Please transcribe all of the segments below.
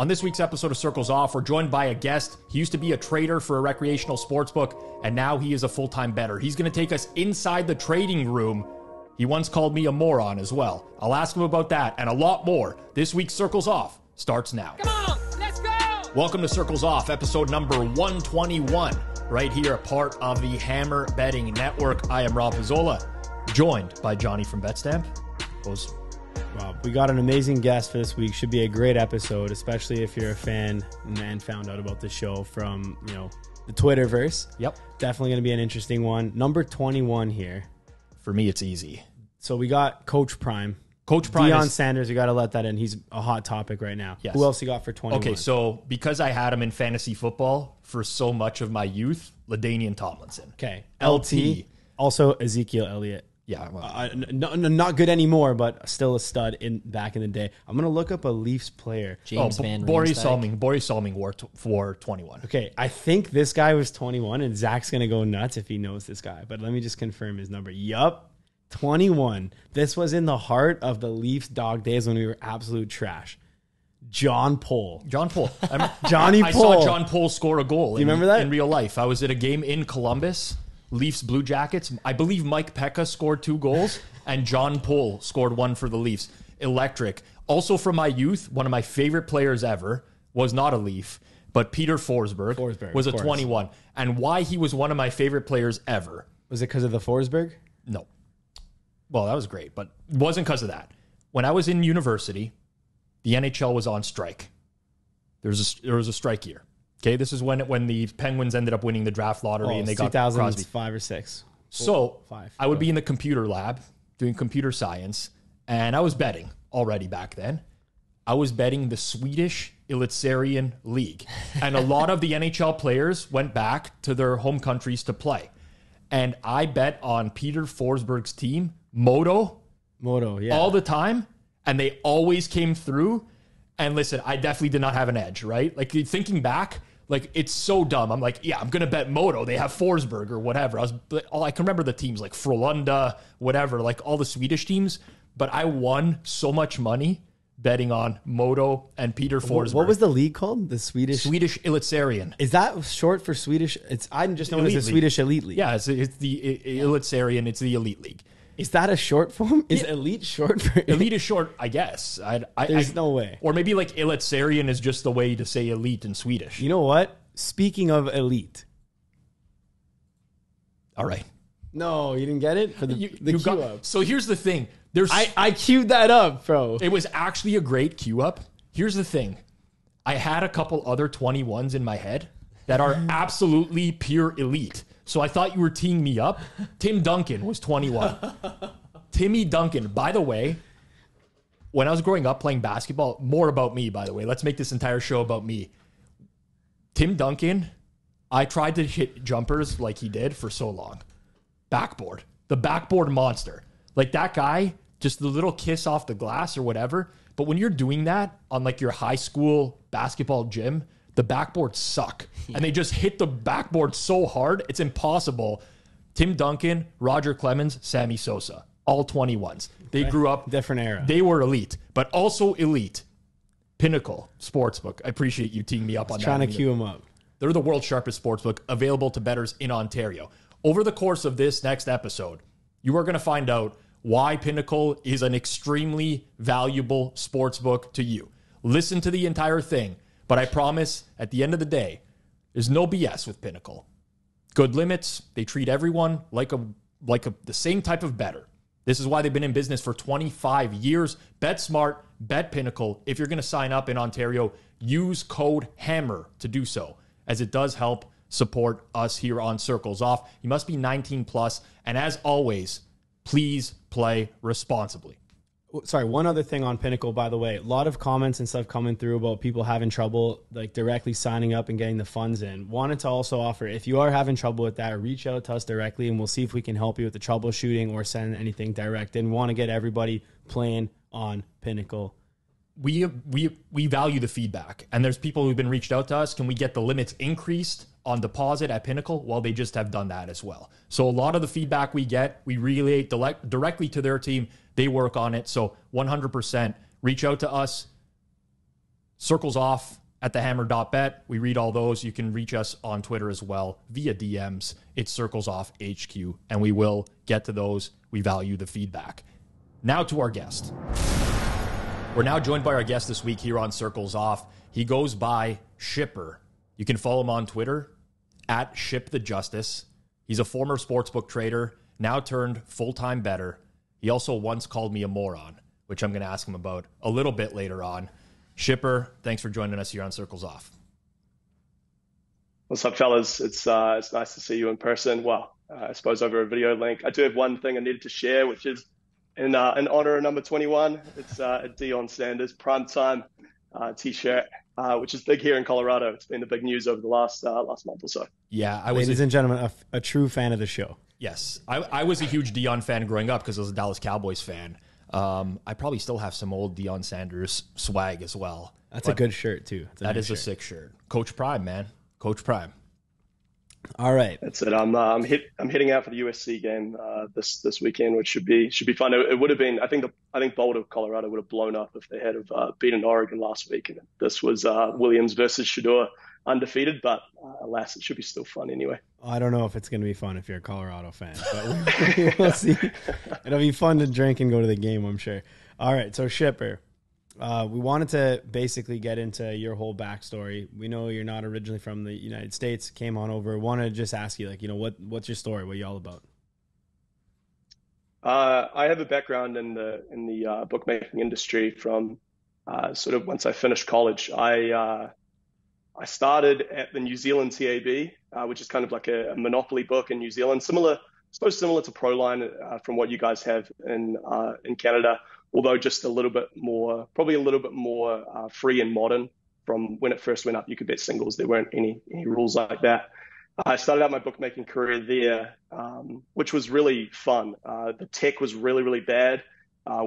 On this week's episode of Circles Off, we're joined by a guest. He used to be a trader for a recreational sportsbook, and now he is a full-time bettor. He's going to take us inside the trading room. He once called me a moron as well. I'll ask him about that and a lot more. This week's Circles Off starts now. Come on, let's go! Welcome to Circles Off, episode number 121, right here, a part of the Hammer Betting Network. I am Rob Pizzola, joined by Johnny from BetStamp. Wow, we got an amazing guest for this week. Should be a great episode, especially if you're a fan and found out about the show from, the Twitterverse. Yep. Definitely going to be an interesting one. Number 21 here. For me, it's easy. So we got Coach Prime. Coach Prime Deion Sanders, you got to let that in. He's a hot topic right now. Yes. Who else you got for 21? Okay, so because I had him in fantasy football for so much of my youth, LaDainian Tomlinson. Okay. LT. Also Ezekiel Elliott. Yeah, well, not good anymore, but still a stud back in the day. I'm going to look up a Leafs player. James Van Boris Salming wore 21. Okay, I think this guy was 21, and Zach's going to go nuts if he knows this guy. But let me just confirm his number. Yup, 21. This was in the heart of the Leafs dog days when we were absolute trash. John Pohl. Johnny I Pohl. saw John Pohl score a goal. Do you remember that? In real life. I was at a game in Columbus. Leafs Blue Jackets. I believe Mike Pekka scored 2 goals and John Pohl scored 1 for the Leafs. Electric. Also from my youth, one of my favorite players ever was not a Leaf, but Peter Forsberg was a 21. And why he was one of my favorite players ever. Was it because of the Forsberg? No. Well, that was great, but it wasn't because of that. When I was in university, the NHL was on strike. There was a strike year. Okay, this is when the Penguins ended up winning the draft lottery and they got Crosby. 5 or 6. So 5. I would be in the computer lab doing computer science, and I was betting already back then. I was betting the Swedish Elitserien League, and a lot of the NHL players went back to their home countries to play. And I bet on Peter Forsberg's team, Modo, yeah, all the time, and they always came through. And listen, I definitely did not have an edge, right? Like thinking back, like it's so dumb. I'm like, yeah, I'm gonna bet Modo. They have Forsberg or whatever. I can remember the teams like Frölunda, whatever, like all the Swedish teams. But I won so much money betting on Modo and Peter Forsberg. What was the league called? The Swedish Elitserien. Is that short for Swedish? I'm just known as the Swedish Elite League. Yeah, it's the Elitserien. It's the Elite League. Is that a short form? Is elite short for elite? Is short, I guess. There's no way. Or maybe like Elitserien is just the way to say elite in Swedish. You know what? Speaking of elite. All right. No, you didn't get it? For the queue up. So here's the thing. I queued that up, bro. It was actually a great queue up. Here's the thing. I had a couple other 21s in my head that are absolutely pure elite. So I thought you were teeing me up. Tim Duncan was 21. Timmy Duncan. By the way, when I was growing up playing basketball, more about me, by the way. Let's make this entire show about me. Tim Duncan, I tried to hit jumpers like he did for so long. Backboard. The backboard monster. Like that guy, just the little kiss off the glass or whatever. But when you're doing that on like your high school basketball gym, the backboards suck. And they just hit the backboard so hard, it's impossible. Tim Duncan, Roger Clemens, Sammy Sosa, all 21s. They grew up. Different era. They were elite, but also elite. Pinnacle Sportsbook. I appreciate you teeing me up on that. Trying to queue them up. They're the world's sharpest sportsbook, available to bettors in Ontario. Over the course of this next episode, you are going to find out why Pinnacle is an extremely valuable sportsbook to you. Listen to the entire thing. But I promise, at the end of the day, there's no BS with Pinnacle. Good limits. They treat everyone like the same type of bettor. This is why they've been in business for 25 years. Bet smart, bet Pinnacle. If you're going to sign up in Ontario, use code HAMMER to do so, as it does help support us here on Circles Off. You must be 19 plus, and as always, please play responsibly. Sorry, one other thing on Pinnacle, by the way. A lot of comments and stuff coming through about people having trouble like directly signing up and getting the funds in. Wanted to also offer, if you are having trouble with that, reach out to us directly and we'll see if we can help you with the troubleshooting or send anything direct. And want to get everybody playing on Pinnacle. We value the feedback, and there's people who've been reached out to us. Can we get the limits increased on deposit at Pinnacle? Well, they just have done that as well. So a lot of the feedback we get, we relay directly to their team. They work on it. So 100% reach out to us. Circles Off at thehammer.bet. We read all those. You can reach us on Twitter as well via DMs. It's Circles Off HQ, and we will get to those. We value the feedback. Now to our guest. We're now joined by our guest this week here on Circles Off. He goes by Shipper. You can follow him on Twitter at ShipTheJustice. He's a former sportsbook trader, now turned full-time bettor. He also once called me a moron, which I'm going to ask him about a little bit later on. Shipper, thanks for joining us here on Circles Off. What's up, fellas? It's nice to see you in person. Well, I suppose over a video link. I do have one thing I needed to share, which is in honor of number 21. It's a Deion Sanders primetime T-shirt, which is big here in Colorado. It's been the big news over the last month or so. Yeah, ladies and gentlemen, a true fan of the show. Yes, I was a huge Deion fan growing up because I was a Dallas Cowboys fan. I probably still have some old Deion Sanders swag as well. That's a good shirt, too. That is a sick shirt. Coach Prime, man. Coach Prime. All right. That's it. I'm heading out for the USC game this weekend, which should be fun. It would have been. I think Boulder, Colorado would have blown up if they had beaten Oregon last week. And this was Williams versus Shedeur, undefeated, but alas, it should be still fun anyway. I don't know if it's going to be fun if you're a Colorado fan, but we'll see. It'll be fun to drink and go to the game, I'm sure. All right, so Shipper, we wanted to basically get into your whole backstory. We know you're not originally from the United States, came on over. Want to just ask you, what's your story? What are you all about? I have a background in the bookmaking industry from sort of once I finished college. I started at the New Zealand TAB, which is kind of like a monopoly book in New Zealand, similar to Proline from what you guys have in Canada, although just probably a little bit more free and modern. From when it first went up, you could bet singles. There weren't any rules like that. I started out my bookmaking career there, which was really fun. The tech was really, really bad.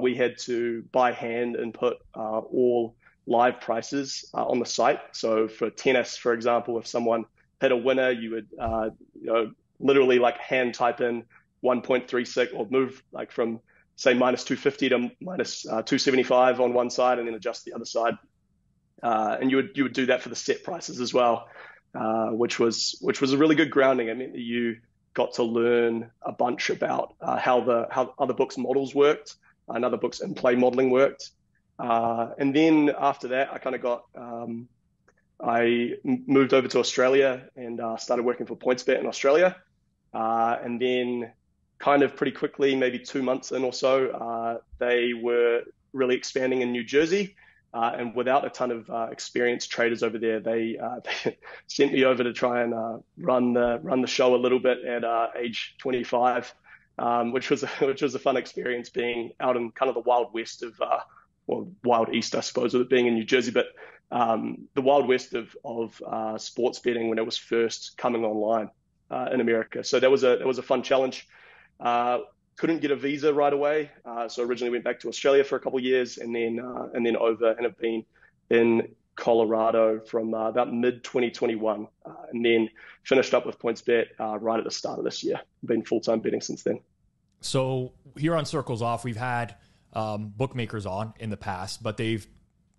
We had to by hand input all live prices on the site. So for tennis, for example, if someone hit a winner, you would literally like hand type in 1.36 or move like from say minus 250 to minus 275 on one side and then adjust the other side. And you would do that for the set prices as well, which was a really good grounding. I mean, you got to learn a bunch about how other books' models worked, and other books' in-play modeling worked. And then after that, I moved over to Australia and started working for PointsBet in Australia. And then kind of pretty quickly, maybe 2 months in or so, they were really expanding in New Jersey. And without a ton of experienced traders over there, they sent me over to try and run the show a little bit at age 25, which was a fun experience being out in kind of the wild west of wild east, I suppose, with it being in New Jersey, but the wild west of sports betting when it was first coming online in America. So that was a fun challenge. Couldn't get a visa right away, so originally went back to Australia for a couple of years, and then over, and have been in Colorado from about mid 2021, and then finished up with PointsBet right at the start of this year. Been full-time betting since then. So here on Circles Off, we've had bookmakers on in the past, but they've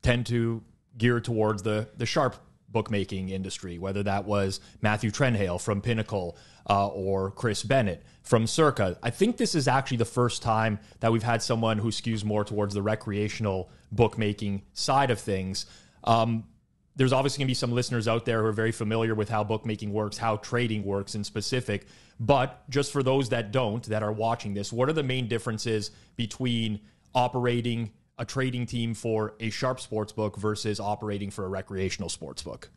tend to gear towards the sharp bookmaking industry, whether that was Matthew Trenhale from Pinnacle or Chris Bennett from Circa. I think this is actually the first time that we've had someone who skews more towards the recreational bookmaking side of things. There's obviously going to be some listeners out there who are very familiar with how bookmaking works, how trading works in specific. But just for those that are watching this, what are the main differences between operating a trading team for a sharp sportsbook versus operating for a recreational sportsbook?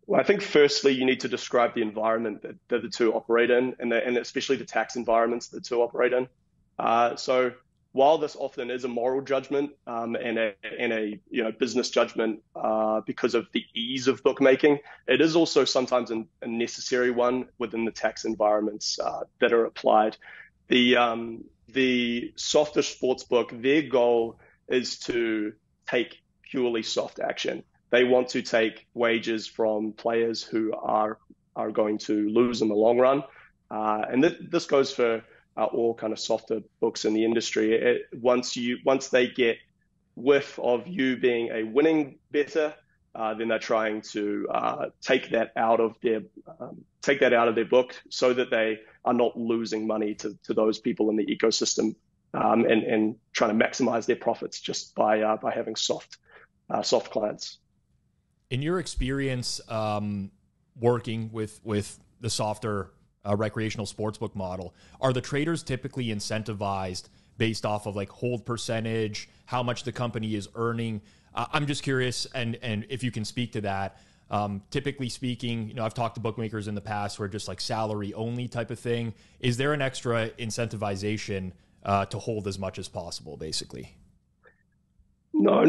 Well, I think firstly, you need to describe the environment that the two operate in, and especially the tax environments the two operate in. So while this often is a moral judgment and a business judgment because of the ease of bookmaking, it is also sometimes a necessary one within the tax environments that are applied. The softer sportsbook, their goal is to take purely soft action. They want to take wagers from players who are going to lose in the long run. And this goes for all kind of softer books in the industry. Once they get whiff of you being a winning bettor, then they're trying to take that out of their book so that they are not losing money to those people in the ecosystem, and trying to maximize their profits just by having soft clients. In your experience working with the softer recreational sportsbook model, are the traders typically incentivized based off of like hold percentage, how much the company is earning? I'm just curious, and if you can speak to that. Typically speaking, I've talked to bookmakers in the past where just like salary only type of thing. Is there an extra incentivization to hold as much as possible, basically? No,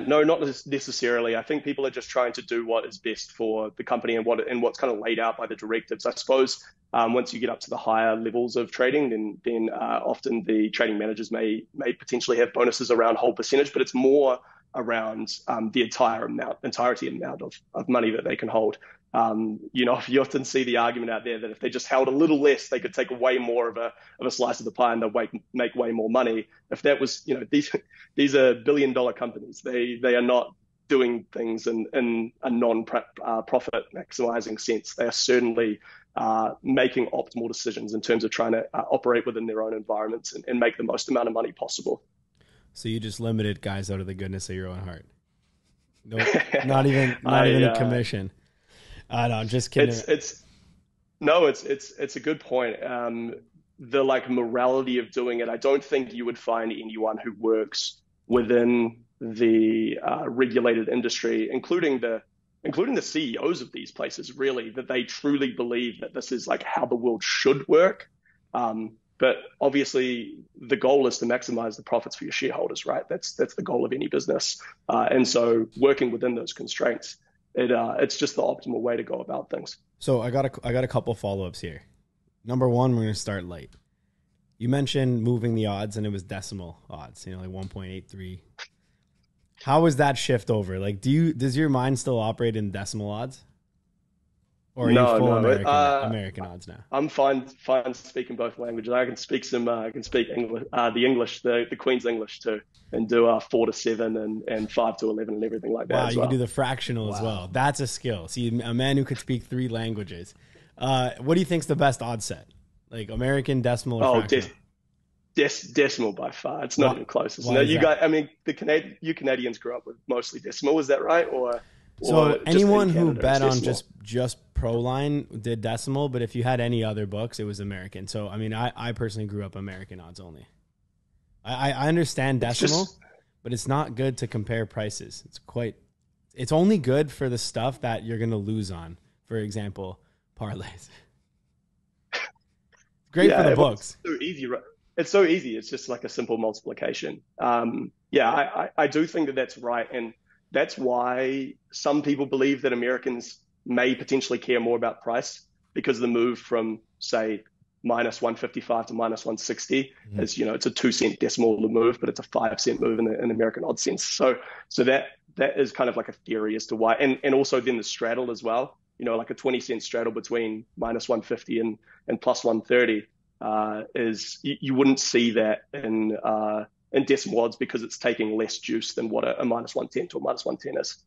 no, not necessarily. I think people are just trying to do what is best for the company and what's kind of laid out by the directives. I suppose once you get up to the higher levels of trading, then often the trading managers may potentially have bonuses around hold percentage, but it's more around the entirety amount of money that they can hold. You often see the argument out there that if they just held a little less, they could take way more of a slice of the pie and they'll make way more money. If that was, these are billion-dollar companies. They are not doing things in a non-profit maximizing sense. They are certainly making optimal decisions in terms of trying to operate within their own environments and make the most amount of money possible. So you just limited guys out of the goodness of your own heart. No, not even a commission. I know, I'm just kidding. It's a good point. The morality of doing it, I don't think you would find anyone who works within the regulated industry, including the CEOs of these places, really, that they truly believe that this is like how the world should work. But obviously, the goal is to maximize the profits for your shareholders, right? That's the goal of any business. And so, working within those constraints, it's just the optimal way to go about things. So I got a couple follow-ups here. Number one, we're going to start light. You mentioned moving the odds, and it was decimal odds, like 1.83. How was that shift over? Like, does your mind still operate in decimal odds? Or are you full American odds now? I'm fine speaking both languages. I can speak English, the English, the Queen's English too, and do 4 to 7 and 5 to 11 and everything like that. Wow, as you well. can do the fractional as well. That's a skill. See, a man who could speak 3 languages. What do you think's the best odds set? Like American, decimal, or fractional? Decimal by far. It's not even close. You Canadians grew up with mostly decimal. Is that right? So anyone who bet on just ProLine did decimal, but if you had any other books, it was American. So, I personally grew up American odds only. I understand decimal, but it's not good to compare prices. It's only good for the stuff that you're going to lose on. For example, parlays. Great for the books. It's so easy, right? It's so easy. It's just like a simple multiplication. I do think that that's right. And that's why some people believe that Americans may potentially care more about price, because the move from, say, minus 155 to minus 160 is, it's a 2-cent decimal move, but it's a 5-cent move in American odds sense. So that is kind of like a theory as to why. And also then the straddle as well, like a 20-cent straddle between minus 150 and plus 130 is, you wouldn't see that in decimal odds because it's taking less juice than what a minus 110 to a minus 110 is.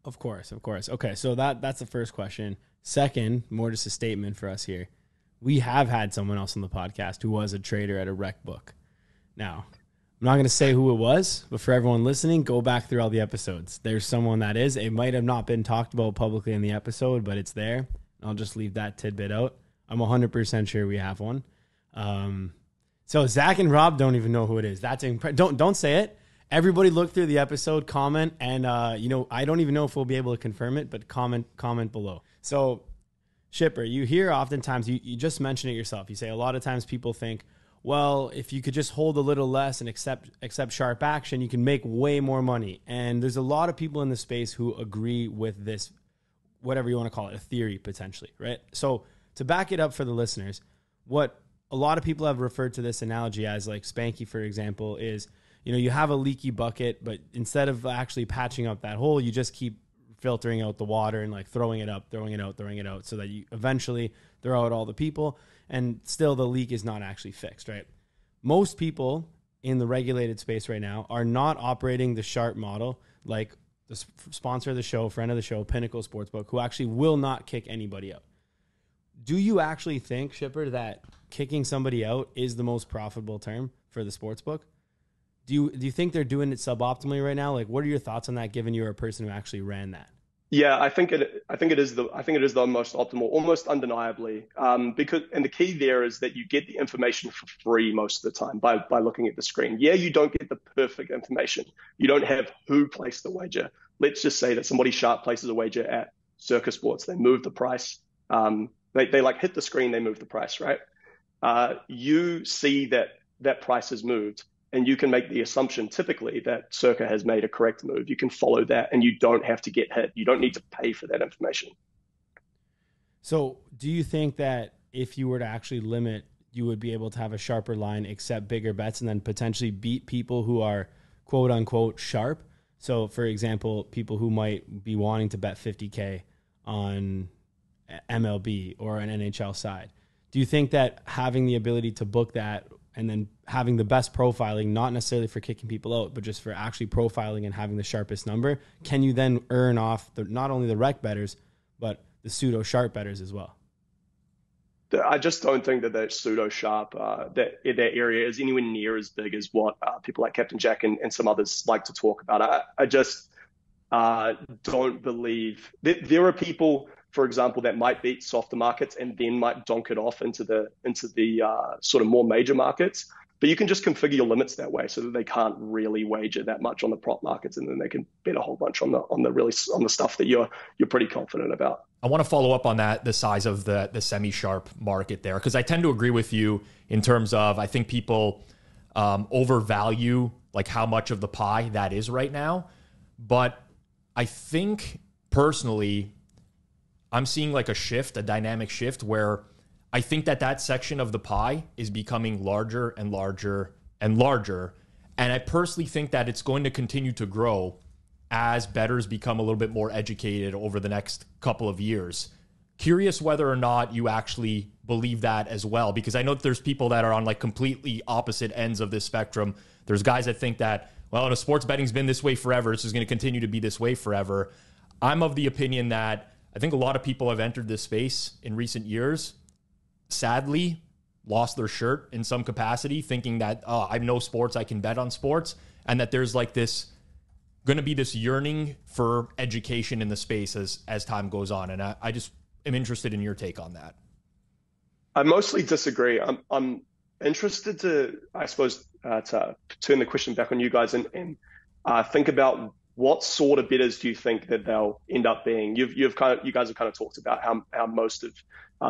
Of course. Okay, so that's the first question. Second, more just a statement for us here. We have had someone else on the podcast who was a trader at a rec book. Now, I'm not going to say who it was, but for everyone listening, go back through all the episodes. There's someone that is. It might have not been talked about publicly in the episode, but it's there. I'll just leave that tidbit out. I'm 100% sure we have one. So Zach and Rob don't even know who it is. That's don't say it. Everybody look through the episode, comment, and I don't even know if we'll be able to confirm it, but comment below. So Shipper, you hear oftentimes, you just mentioned it yourself. You say a lot of times people think, well, if you could just hold a little less and accept sharp action, you can make way more money. And there's a lot of people in the space who agree with this, whatever you want to call it, a theory potentially, right? So to back it up for the listeners, what a lot of people have referred to this analogy as, like Spanky, for example, is, you have a leaky bucket, but instead of actually patching up that hole, you just keep filtering out the water and like throwing it out, so that you eventually throw out all the people and still the leak is not actually fixed, right? Most people in the regulated space right now are not operating the sharp model, like the sponsor of the show, friend of the show, Pinnacle Sportsbook, who actually will not kick anybody out. Do you actually think, Shipper, that kicking somebody out is the most profitable term for the sportsbook? Do you think they're doing it suboptimally right now? Like, what are your thoughts on that, given you're a person who actually ran that? Yeah, I think it is the most optimal, almost undeniably. Because the key there is that you get the information for free most of the time by looking at the screen. Yeah, you don't get the perfect information. You don't have who placed the wager. Let's just say that somebody sharp places a wager at Circa Sports. They move the price. They like hit the screen, they move the price, right? You see that price has moved. And you can make the assumption typically that Circa has made a correct move. You can follow that and you don't have to get hit. You don't need to pay for that information. So do you think that if you were to actually limit, you would be able to have a sharper line, accept bigger bets, and then potentially beat people who are quote unquote sharp? So for example, people who might be wanting to bet 50K on MLB or an NHL side. Do you think that having the ability to book that and then having the best profiling, not necessarily for kicking people out, but just for actually profiling and having the sharpest number, can you then earn off not only the rec bettors, but the pseudo sharp bettors as well? I just don't think that pseudo sharp, that area is anywhere near as big as what people like Captain Jack and some others like to talk about. I just don't believe that there are people, for example, that might beat softer markets and then might donk it off into the sort of more major markets. But you can just configure your limits that way so that they can't really wager that much on the prop markets, and then they can bet a whole bunch on the stuff that you're pretty confident about. I want to follow up on that, the size of the semi-sharp market there, because I tend to agree with you in terms of I think people overvalue like how much of the pie that is right now. But I think personally, I'm seeing like a dynamic shift where I think that section of the pie is becoming larger and larger and larger. And I personally think that it's going to continue to grow as bettors become a little bit more educated over the next couple of years. Curious whether or not you actually believe that as well, because I know that there's people that are on like completely opposite ends of this spectrum. There's guys that think that, well, sports betting's been this way forever. It's just going to continue to be this way forever. I'm of the opinion that I think a lot of people have entered this space in recent years, sadly, lost their shirt in some capacity, thinking that, oh, I know sports, I can bet on sports, and that there's like this going to be this yearning for education in the space as time goes on. And I just am interested in your take on that. I mostly disagree. I'm interested to, I suppose, to turn the question back on you guys and think about what sort of bidders do you think that they'll end up being? You guys have kind of talked about how most of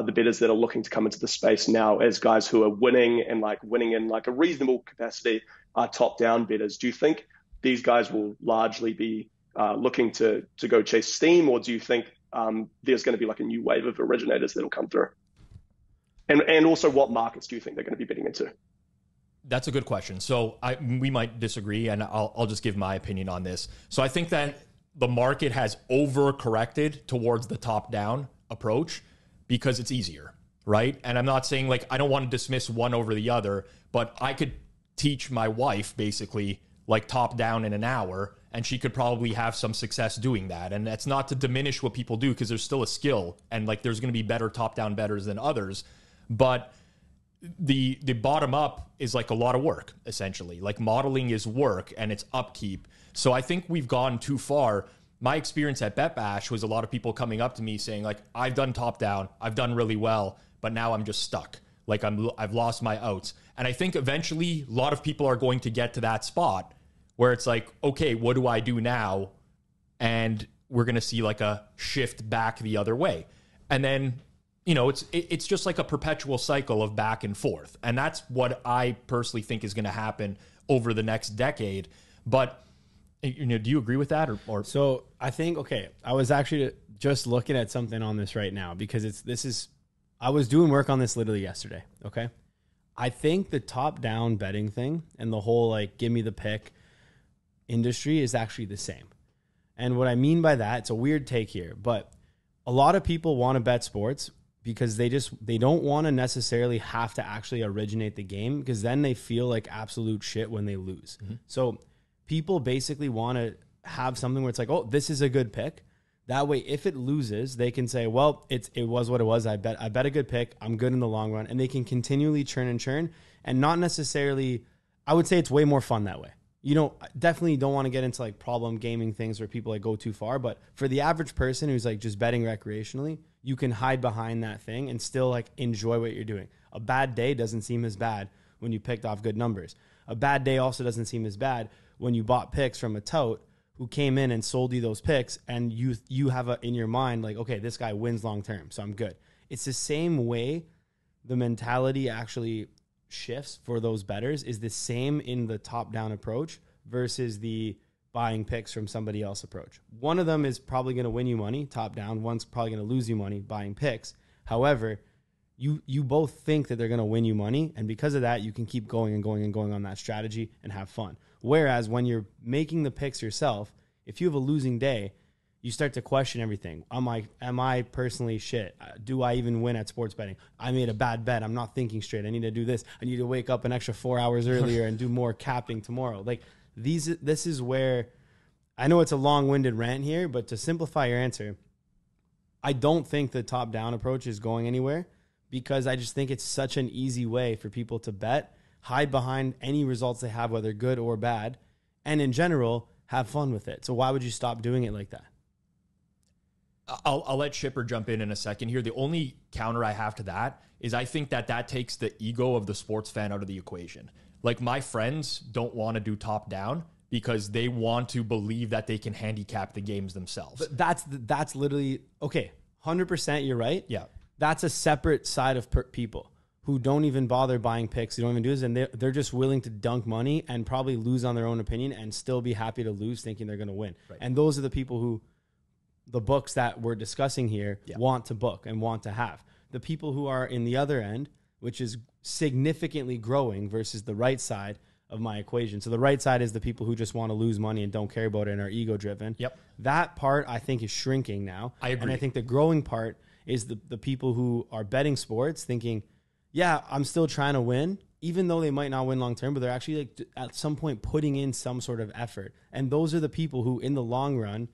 the bidders that are looking to come into the space now as guys who are winning in like a reasonable capacity are top-down bidders. Do you think these guys will largely be looking to go chase steam, or do you think there's going to be like a new wave of originators that'll come through? And also, what markets do you think they're going to be bidding into? That's a good question. So we might disagree, and I'll just give my opinion on this. So I think that the market has overcorrected towards the top-down approach because it's easier, right? And I'm not saying like I don't want to dismiss one over the other, but I could teach my wife basically like top-down in an hour, and she could probably have some success doing that. And that's not to diminish what people do, because there's still a skill, and like there's going to be better top-down bettors than others, but the bottom up is like a lot of work, essentially. Like modeling is work and it's upkeep. So I think we've gone too far. My experience at Bet Bash was a lot of people coming up to me saying like, I've done top down, I've done really well, but now I'm just stuck. Like I've lost my outs. And I think eventually a lot of people are going to get to that spot where it's like, okay, what do I do now? And we're going to see like a shift back the other way. And then, you know, it's just like a perpetual cycle of back and forth. And that's what I personally think is going to happen over the next decade. But, you know, do you agree with that? Or So I think, okay, I was actually just looking at something on this right now, because I was doing work on this literally yesterday. Okay. I think the top down betting thing and the whole like, give me the pick industry is actually the same. And what I mean by that, it's a weird take here, but a lot of people want to bet sports because they don't want to necessarily have to actually originate the game, because then they feel like absolute shit when they lose. So people basically want to have something where it's like, oh, this is a good pick. That way, if it loses, they can say, well, it was what it was. I bet a good pick. I'm good in the long run. And they can continually churn and churn, and not necessarily, I would say it's way more fun that way. You know, definitely don't want to get into like problem gaming things where people like go too far. But for the average person who's like just betting recreationally, you can hide behind that thing and still like enjoy what you're doing. A bad day doesn't seem as bad when you picked off good numbers. A bad day also doesn't seem as bad when you bought picks from a tout who came in and sold you those picks, and you have in your mind like, okay, this guy wins long term, so I'm good. It's the same way the mentality actually shifts for those bettors, is the same in the top-down approach versus the buying picks from somebody else approach. One of them is probably going to win you money, top-down. One's probably going to lose you money, buying picks. However, you both think that they're going to win you money, and because of that, you can keep going and going and going on that strategy and have fun. Whereas when you're making the picks yourself, if you have a losing day, you start to question everything. Am I personally shit? Do I even win at sports betting? I made a bad bet. I'm not thinking straight. I need to do this. I need to wake up an extra 4 hours earlier and do more capping tomorrow. Like this is where, I know it's a long-winded rant here, but to simplify your answer, I don't think the top-down approach is going anywhere, because I just think it's such an easy way for people to bet, hide behind any results they have, whether good or bad, and in general, have fun with it. So why would you stop doing it like that? I'll let Shipper jump in a second here. The only counter I have to that is I think that takes the ego of the sports fan out of the equation. Like, my friends don't want to do top down because they want to believe that they can handicap the games themselves. But that's literally, okay, 100% you're right. Yeah. That's a separate side of people who don't even bother buying picks. They don't even do this, and they're just willing to dunk money and probably lose on their own opinion and still be happy to lose thinking they're going to win. Right. And those are the people who the books that we're discussing here want to book and want to have. The people who are in the other end, which is significantly growing versus the right side of my equation. So the right side is the people who just want to lose money and don't care about it and are ego driven. Yep. That part I think is shrinking now. I agree. And I think the growing part is the people who are betting sports thinking, yeah, I'm still trying to win, even though they might not win long term, but they're actually like at some point putting in some sort of effort. And those are the people who in the long run,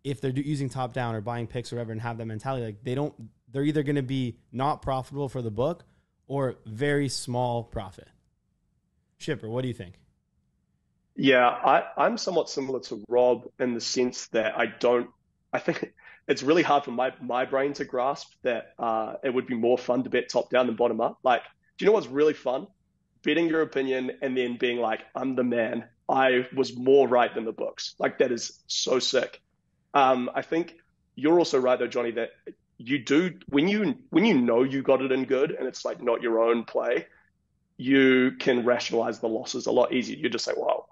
if they're using top down or buying picks or whatever and have that mentality, like they're either going to be not profitable for the book or very small profit. Shipper, what do you think? Yeah, I'm somewhat similar to Rob in the sense that I think it's really hard for my brain to grasp that it would be more fun to bet top down than bottom up. Like, do you know what's really fun? Betting your opinion and then being like, I'm the man. I was more right than the books. Like, that is so sick. I think you're also right though, Johnny, that you do, when you know you got it in good and it's like not your own play, you can rationalize the losses a lot easier. You just say, well,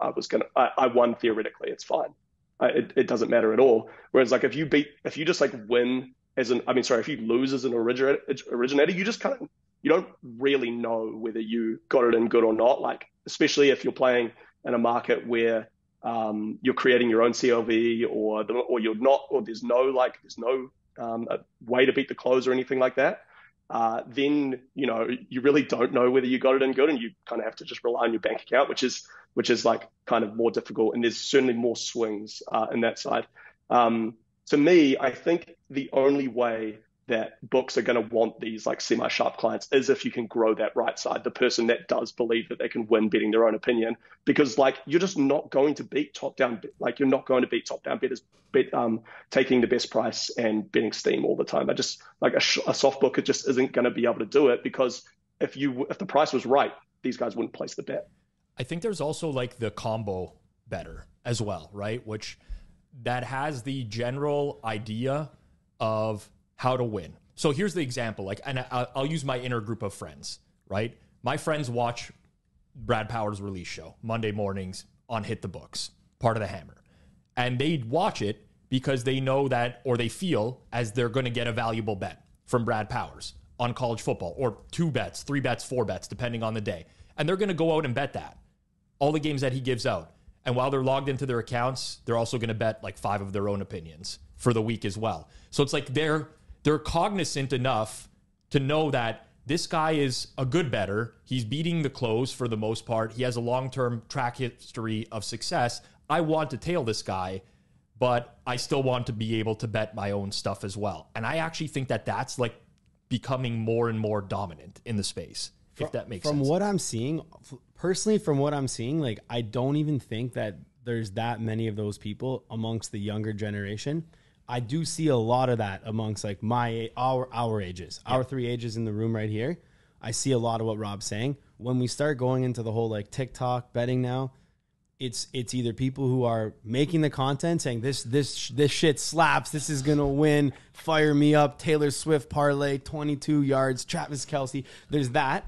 I won theoretically. It's fine. It doesn't matter at all. Whereas like if you just like win if you lose as an originator, you don't really know whether you got it in good or not. Like, especially if you're playing in a market where you're creating your own CLV or you're not, or there's no way to beat the close or anything like that. Then, you really don't know whether you got it in good, and you kind of have to just rely on your bank account, which is like kind of more difficult. And there's certainly more swings in that side. To me, I think the only way that books are going to want these like semi-sharp clients is if you can grow that right side, the person that does believe that they can win betting their own opinion, because like you're just not going to beat top down. Like, you're not going to beat top down bettors taking the best price and betting steam all the time. I just like a soft book, it just isn't going to be able to do it, because if the price was right, these guys wouldn't place the bet. I think there's also like the combo better as well, right? Which that has the general idea of how to win. So here's the example, like, and I'll use my inner group of friends, right? My friends watch Brad Power's release show Monday mornings on Hit the Books, part of the Hammer. And they watch it because they know that, or they feel as they're going to get a valuable bet from Brad Powers on college football, or 2 bets, 3 bets, 4 bets, depending on the day. And they're going to go out and bet that, all the games that he gives out. And while they're logged into their accounts, they're also going to bet like 5 of their own opinions for the week as well. So it's like they're cognizant enough to know that this guy is a good bettor. He's beating the close for the most part. He has a long-term track history of success. I want to tail this guy, but I still want to be able to bet my own stuff as well. And I actually think that that's like becoming more and more dominant in the space, if that makes sense. From what I'm seeing, personally, like, I don't even think that there's that many of those people amongst the younger generation. I do see a lot of that amongst like our ages, our three ages in the room right here. I see a lot of what Rob's saying. When we start going into the whole like TikTok betting now, it's either people who are making the content saying this shit slaps, this is gonna win, fire me up, Taylor Swift parlay, 22 yards, Travis Kelce. There's that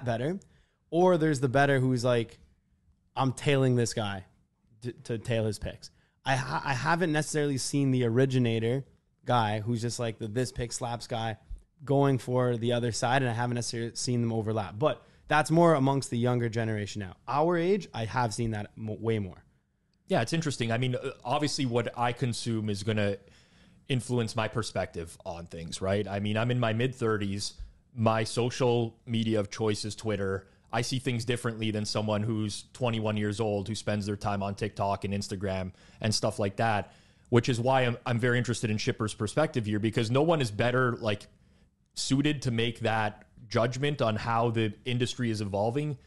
bettor, or there's the bettor who's like, I'm tailing this guy to tail his picks. I haven't necessarily seen the originator guy who's just like this pick slaps guy going for the other side, and I haven't necessarily seen them overlap. But that's more amongst the younger generation now. Our age, I have seen that way more. Yeah, it's interesting. I mean, obviously what I consume is going to influence my perspective on things, right? I mean, I'm in my mid-30s. My social media of choice is Twitter. I see things differently than someone who's 21 years old who spends their time on TikTok and Instagram and stuff like that, which is why I'm very interested in Shipper's perspective here, because no one is better like suited to make that judgment on how the industry is evolving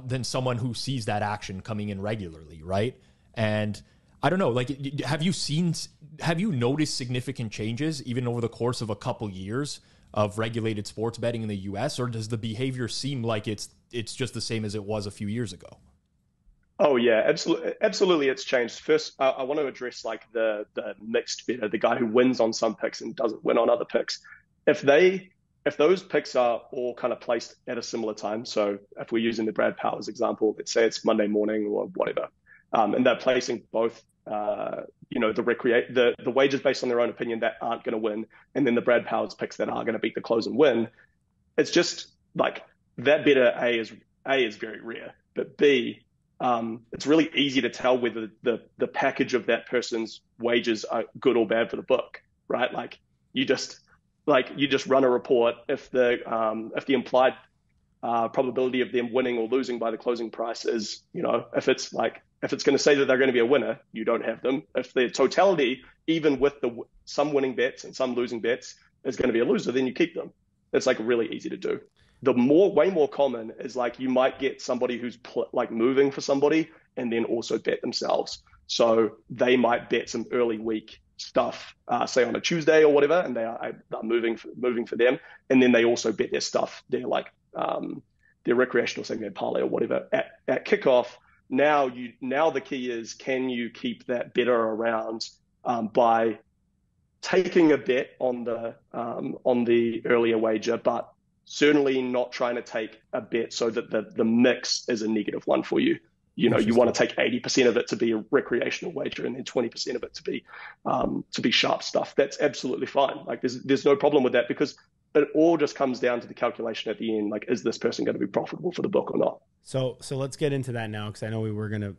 than someone who sees that action coming in regularly, right? And I don't know, like, have you noticed significant changes even over the course of a couple years of regulated sports betting in the US, or does the behavior seem like it's just the same as it was a few years ago? Oh yeah, absolutely, it's changed. First, I want to address like the mixed bettor, the guy who wins on some picks and doesn't win on other picks. If those picks are all kind of placed at a similar time, so if we're using the Brad Powers example, let's say it's Monday morning or whatever, and they're placing both, the wagers based on their own opinion that aren't going to win, and then the Brad Powers picks that are going to beat the close and win. It's just like that bettor A is very rare, but B, it's really easy to tell whether the package of that person's wagers are good or bad for the book, right? Like you just run a report. If the implied probability of them winning or losing by the closing price is, if it's going to say that they're going to be a winner, you don't have them. If the totality, even with some winning bets and some losing bets, is going to be a loser, then you keep them. It's like really easy to do. Way more common is like you might get somebody who's like moving for somebody and then also bet themselves. So they might bet some early week stuff, say on a Tuesday or whatever, and they're moving for them, and then they also bet their stuff. They're like their recreational segment parlay or whatever at kickoff. Now the key is, can you keep that bettor around by taking a bet on the earlier wager, but certainly not trying to take a bet so that the mix is a negative one for you. You want to take 80% of it to be a recreational wager and then 20% of it to be sharp stuff. That's absolutely fine. Like there's no problem with that, because it all just comes down to the calculation at the end. Like, is this person going to be profitable for the book or not? So let's get into that now, because I know we were gonna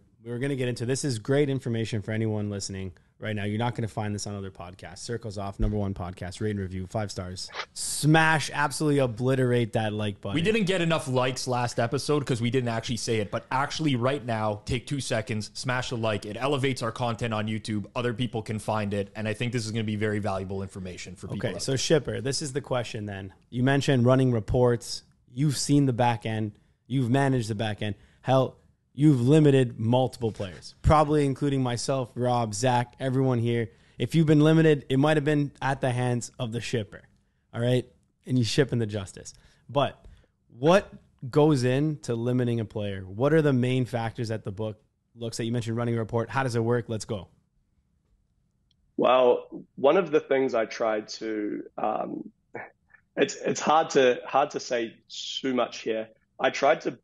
get into this. Is great information for anyone listening right now. You're not going to find this on other podcasts. Circles Off, #1 podcast, rate and review, 5 stars. Smash, absolutely obliterate that like button. We didn't get enough likes last episode because we didn't actually say it, but actually right now, take 2 seconds, smash a like. It elevates our content on YouTube. Other people can find it, and I think this is going to be very valuable information for people. Okay, so Shipper, this is the question then. You mentioned running reports. You've seen the back end. You've managed the back end. Hell, you've limited multiple players, probably including myself, Rob, Zach, everyone here. If you've been limited, it might have been at the hands of the shipper, all right? And you shipping the justice. But what goes into limiting a player? What are the main factors that the book looks at? You mentioned running a report. How does it work? Let's go. Well, one of the things I tried to it's hard to say too much here. I tried to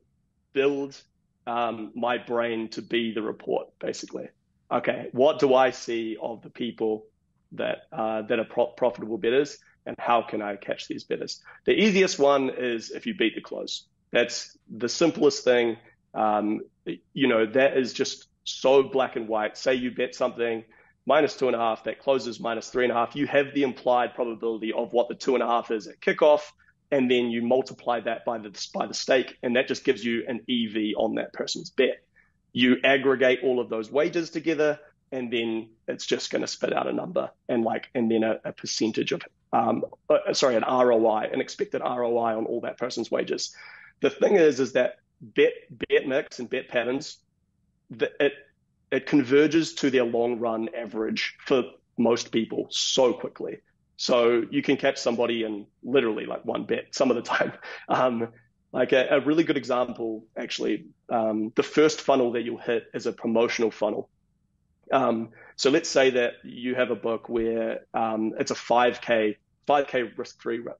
build my brain to be the report, basically. Okay, what do I see of the people that are profitable bettors, and how can I catch these bettors? The easiest one is if you beat the close. That's the simplest thing. That is just so black and white. Say you bet something minus 2.5, that closes minus 3.5. You have the implied probability of what the 2.5 is at kickoff, and then you multiply that by the stake, and that just gives you an EV on that person's bet. You aggregate all of those wagers together, and then it's just going to spit out a number and then a percentage of an ROI, an expected ROI on all that person's wagers. The thing is that bet mix and bet patterns, it converges to their long run average for most people so quickly. So you can catch somebody in literally like one bet some of the time. Like a really good example, actually, the first funnel that you'll hit is a promotional funnel. So let's say that you have a book where it's a 5K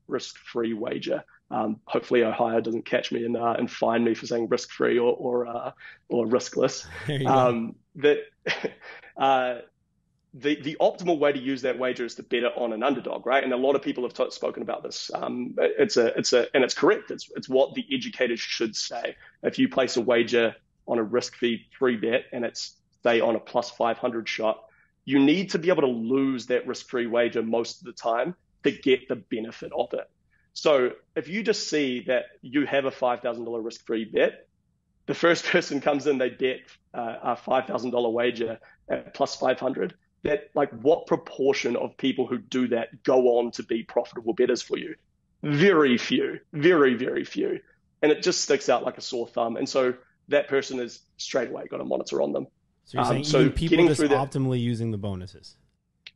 risk-free wager. Hopefully Ohio doesn't catch me and fine me for saying risk-free or riskless. The optimal way to use that wager is to bet it on an underdog, right? And a lot of people have spoken about this. And it's correct. It's what the educators should say. If you place a wager on a risk-free bet and it's, say, on a plus 500 shot, you need to be able to lose that risk-free wager most of the time to get the benefit of it. So if you just see that you have a $5,000 risk-free bet, the first person comes in, they bet a $5,000 wager at plus 500. That, like, what proportion of people who do that go on to be profitable bettors for you? Very few, very, very few. And it just sticks out like a sore thumb. And so that person is straight away got a monitor on them. So you're saying even people just optimally using the bonuses?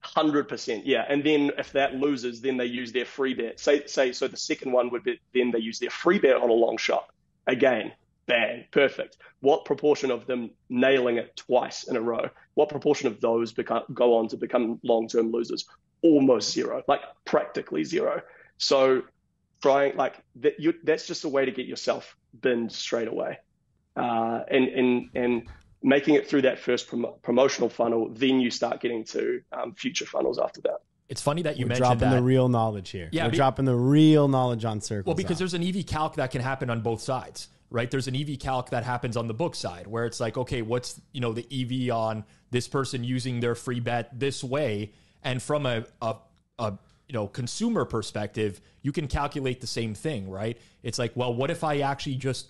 100%, yeah. And then if that loses, then they use their free bet. So the second one would be, then they use their free bet on a long shot. Again, bang, perfect. What proportion of them nailing it twice in a row? What proportion of those go on to become long-term losers? Almost zero, like practically zero. So trying like that, that's just a way to get yourself binned straight away. And making it through that first promotional funnel, then you start getting to future funnels after that. It's funny that you mentioned dropping the real knowledge here. Yeah, we're dropping the real knowledge on circles. Well, because there's an EV calc that can happen on both sides, right? There's an EV calc that happens on the book side where it's like, okay, what's the EV on this person using their free bet this way, and from a consumer perspective, you can calculate the same thing, right? It's like, well, what if I actually just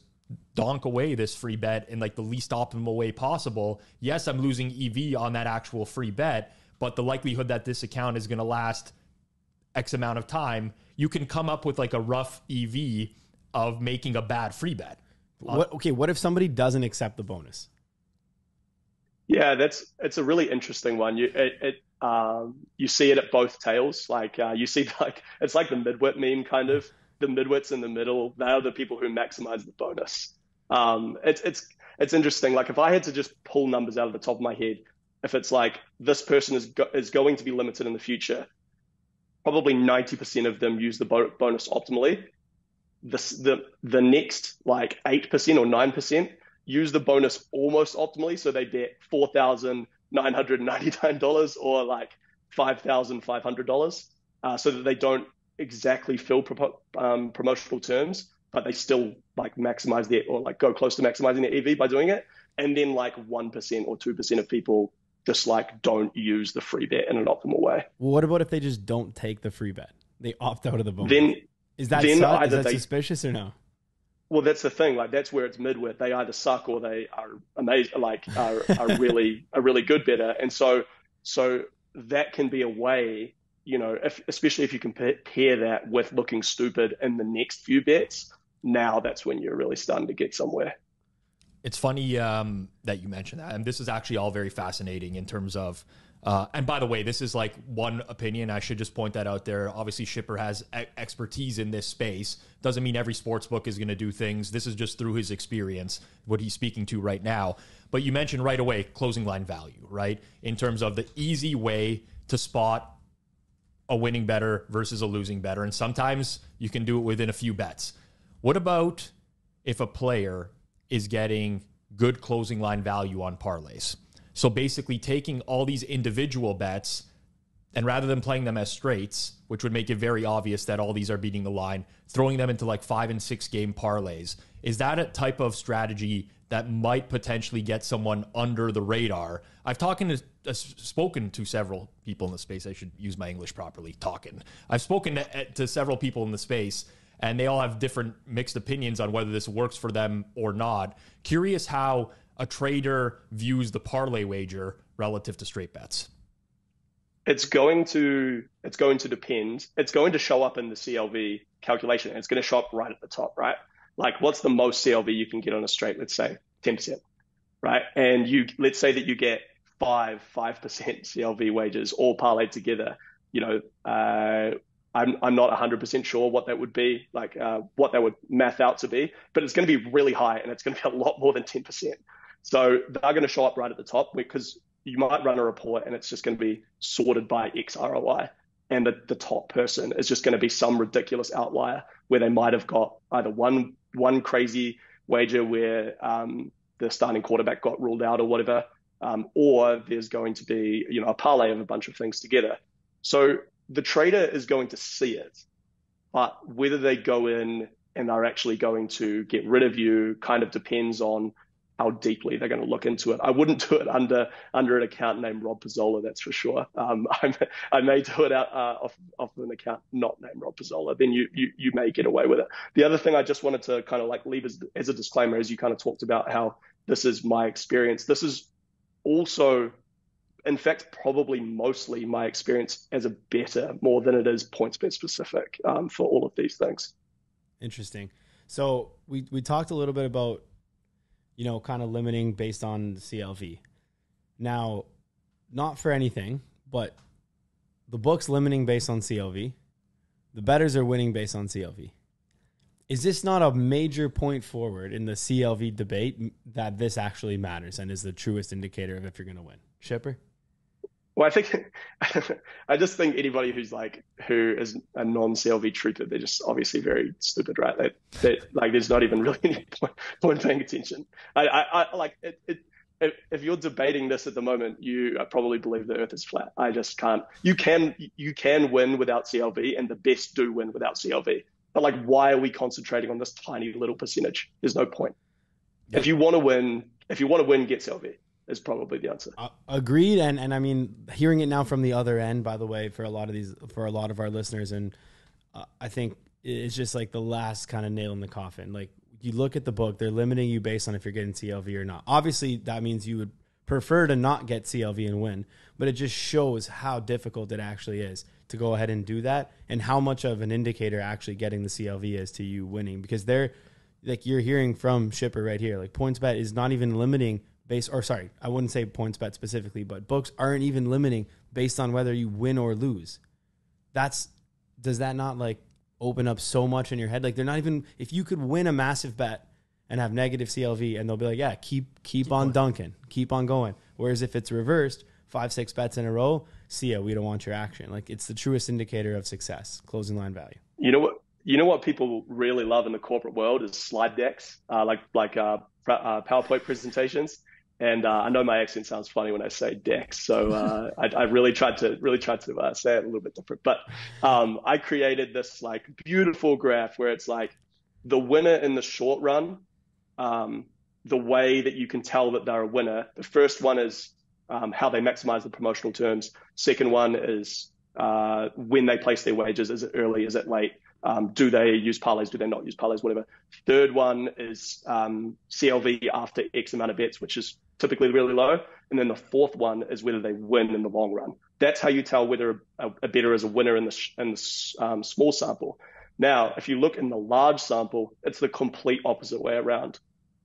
donk away this free bet in like the least optimal way possible? Yes, I'm losing EV on that actual free bet, but the likelihood that this account is going to last X amount of time, you can come up with like a rough EV of making a bad free bet. What if somebody doesn't accept the bonus? Yeah, it's a really interesting one. You see it at both tails. Like you see, like it's like the midwit meme kind of. The midwits in the middle, they are the people who maximize the bonus. It's interesting. Like if I had to just pull numbers out of the top of my head, if it's like this person is going to be limited in the future, probably 90% of them use the bonus optimally. The next like 8% or 9% use the bonus almost optimally, so they bet $4,999 or like $5,500, so that they don't exactly fill promotional terms, but they still like maximize their, or like go close to maximizing their EV by doing it. And then like 1% or 2% of people just like don't use the free bet in an optimal way. Well, what about if they just don't take the free bet? They opt out of the bonus. Then is that suspicious or no? Well, that's the thing. Like that's where it's midwit. They either suck or they are amazing, like are really a really good bettor. And so that can be a way, especially if you can pair that with looking stupid in the next few bets, now that's when you're really starting to get somewhere. It's funny that you mentioned that. And this is actually all very fascinating in terms of, and by the way, this is like one opinion. I should just point that out there. Obviously, Shipper has expertise in this space. Doesn't mean every sports book is going to do things. This is just through his experience, what he's speaking to right now. But you mentioned right away closing line value, right? In terms of the easy way to spot a winning bettor versus a losing bettor. And sometimes you can do it within a few bets. What about if a player is getting good closing line value on parlays? So basically taking all these individual bets And rather than playing them as straights, which would make it very obvious that all these are beating the line, throwing them into like 5 and 6 game parlays, is that a type of strategy that might potentially get someone under the radar? I've spoken to several people in the space. I should use my English properly. I've spoken to several people in the space, and they all have different mixed opinions on whether this works for them or not. Curious how a trader views the parlay wager relative to straight bets. It's going to depend. It's going to show up in the CLV calculation, and it's going to show up right at the top, right? Like, what's the most CLV you can get on a straight? Let's say 10%, right? And let's say that you get 5% CLV wagers all parlayed together. I'm not 100% sure what that would be, like what that would math out to be, but it's going to be really high, and it's going to be a lot more than 10%. So they're going to show up right at the top, because you might run a report and it's just going to be sorted by X ROI. And the top person is just going to be some ridiculous outlier where they might have got either one crazy wager where the starting quarterback got ruled out or whatever, or there's going to be a parlay of a bunch of things together. So the trader is going to see it, but whether they go in and are actually going to get rid of you kind of depends on how deeply they're going to look into it. I wouldn't do it under an account named Rob Pizzola, that's for sure. I may do it off an account not named Rob Pizzola. Then you may get away with it. The other thing I just wanted to kind of like leave as a disclaimer, as you kind of talked about how this is my experience. This is also, in fact, probably mostly my experience as a bettor more than it is PointsBet specific for all of these things. Interesting. So we talked a little bit about kind of limiting based on the CLV. Now, not for anything, but the book's limiting based on CLV. The bettors are winning based on CLV. Is this not a major point forward in the CLV debate that this actually matters and is the truest indicator of if you're going to win? Shipper? Well, I just think anybody who is a non-CLV truther, they're just obviously very stupid, right? That like there's not even really any point paying attention. I like it. If you're debating this at the moment, I probably believe the Earth is flat. I just can't. You can win without CLV, and the best do win without CLV. But like, why are we concentrating on this tiny little percentage? There's no point. Yep. If you want to win, get CLV. Is probably the answer. Agreed. And I mean, hearing it now from the other end, by the way, for a lot of our listeners, and I think it's just like the last kind of nail in the coffin. Like, you look at the book, they're limiting you based on if you're getting CLV or not. Obviously, that means you would prefer to not get CLV and win, but it just shows how difficult it actually is to go ahead and do that, and how much of an indicator actually getting the CLV is to you winning. Because they're like, you're hearing from Shipper right here, like PointsBet is not even limiting I wouldn't say PointsBet specifically, but books aren't even limiting based on whether you win or lose. Does that not like open up so much in your head? Like, they're not even, if you could win a massive bet and have negative CLV, and they'll be like, yeah, keep on dunking, keep on going. Whereas if it's reversed, 5-6 bets in a row, see ya, we don't want your action. Like, it's the truest indicator of success, closing line value. You know what people really love in the corporate world is slide decks, like PowerPoint presentations. And I know my accent sounds funny when I say decks, so I really tried to say it a little bit different. But I created this like beautiful graph where it's like the winner in the short run, the way that you can tell that they're a winner. The first one is how they maximize the promotional terms. Second one is when they place their wagers. Is it early? Is it late? Do they use parlays? Do they not use parlays? Whatever. Third one is CLV after X amount of bets, which is typically really low. And then the fourth one is whether they win in the long run. That's how you tell whether a bettor is a winner in the small sample. Now, if you look in the large sample, it's the complete opposite way around.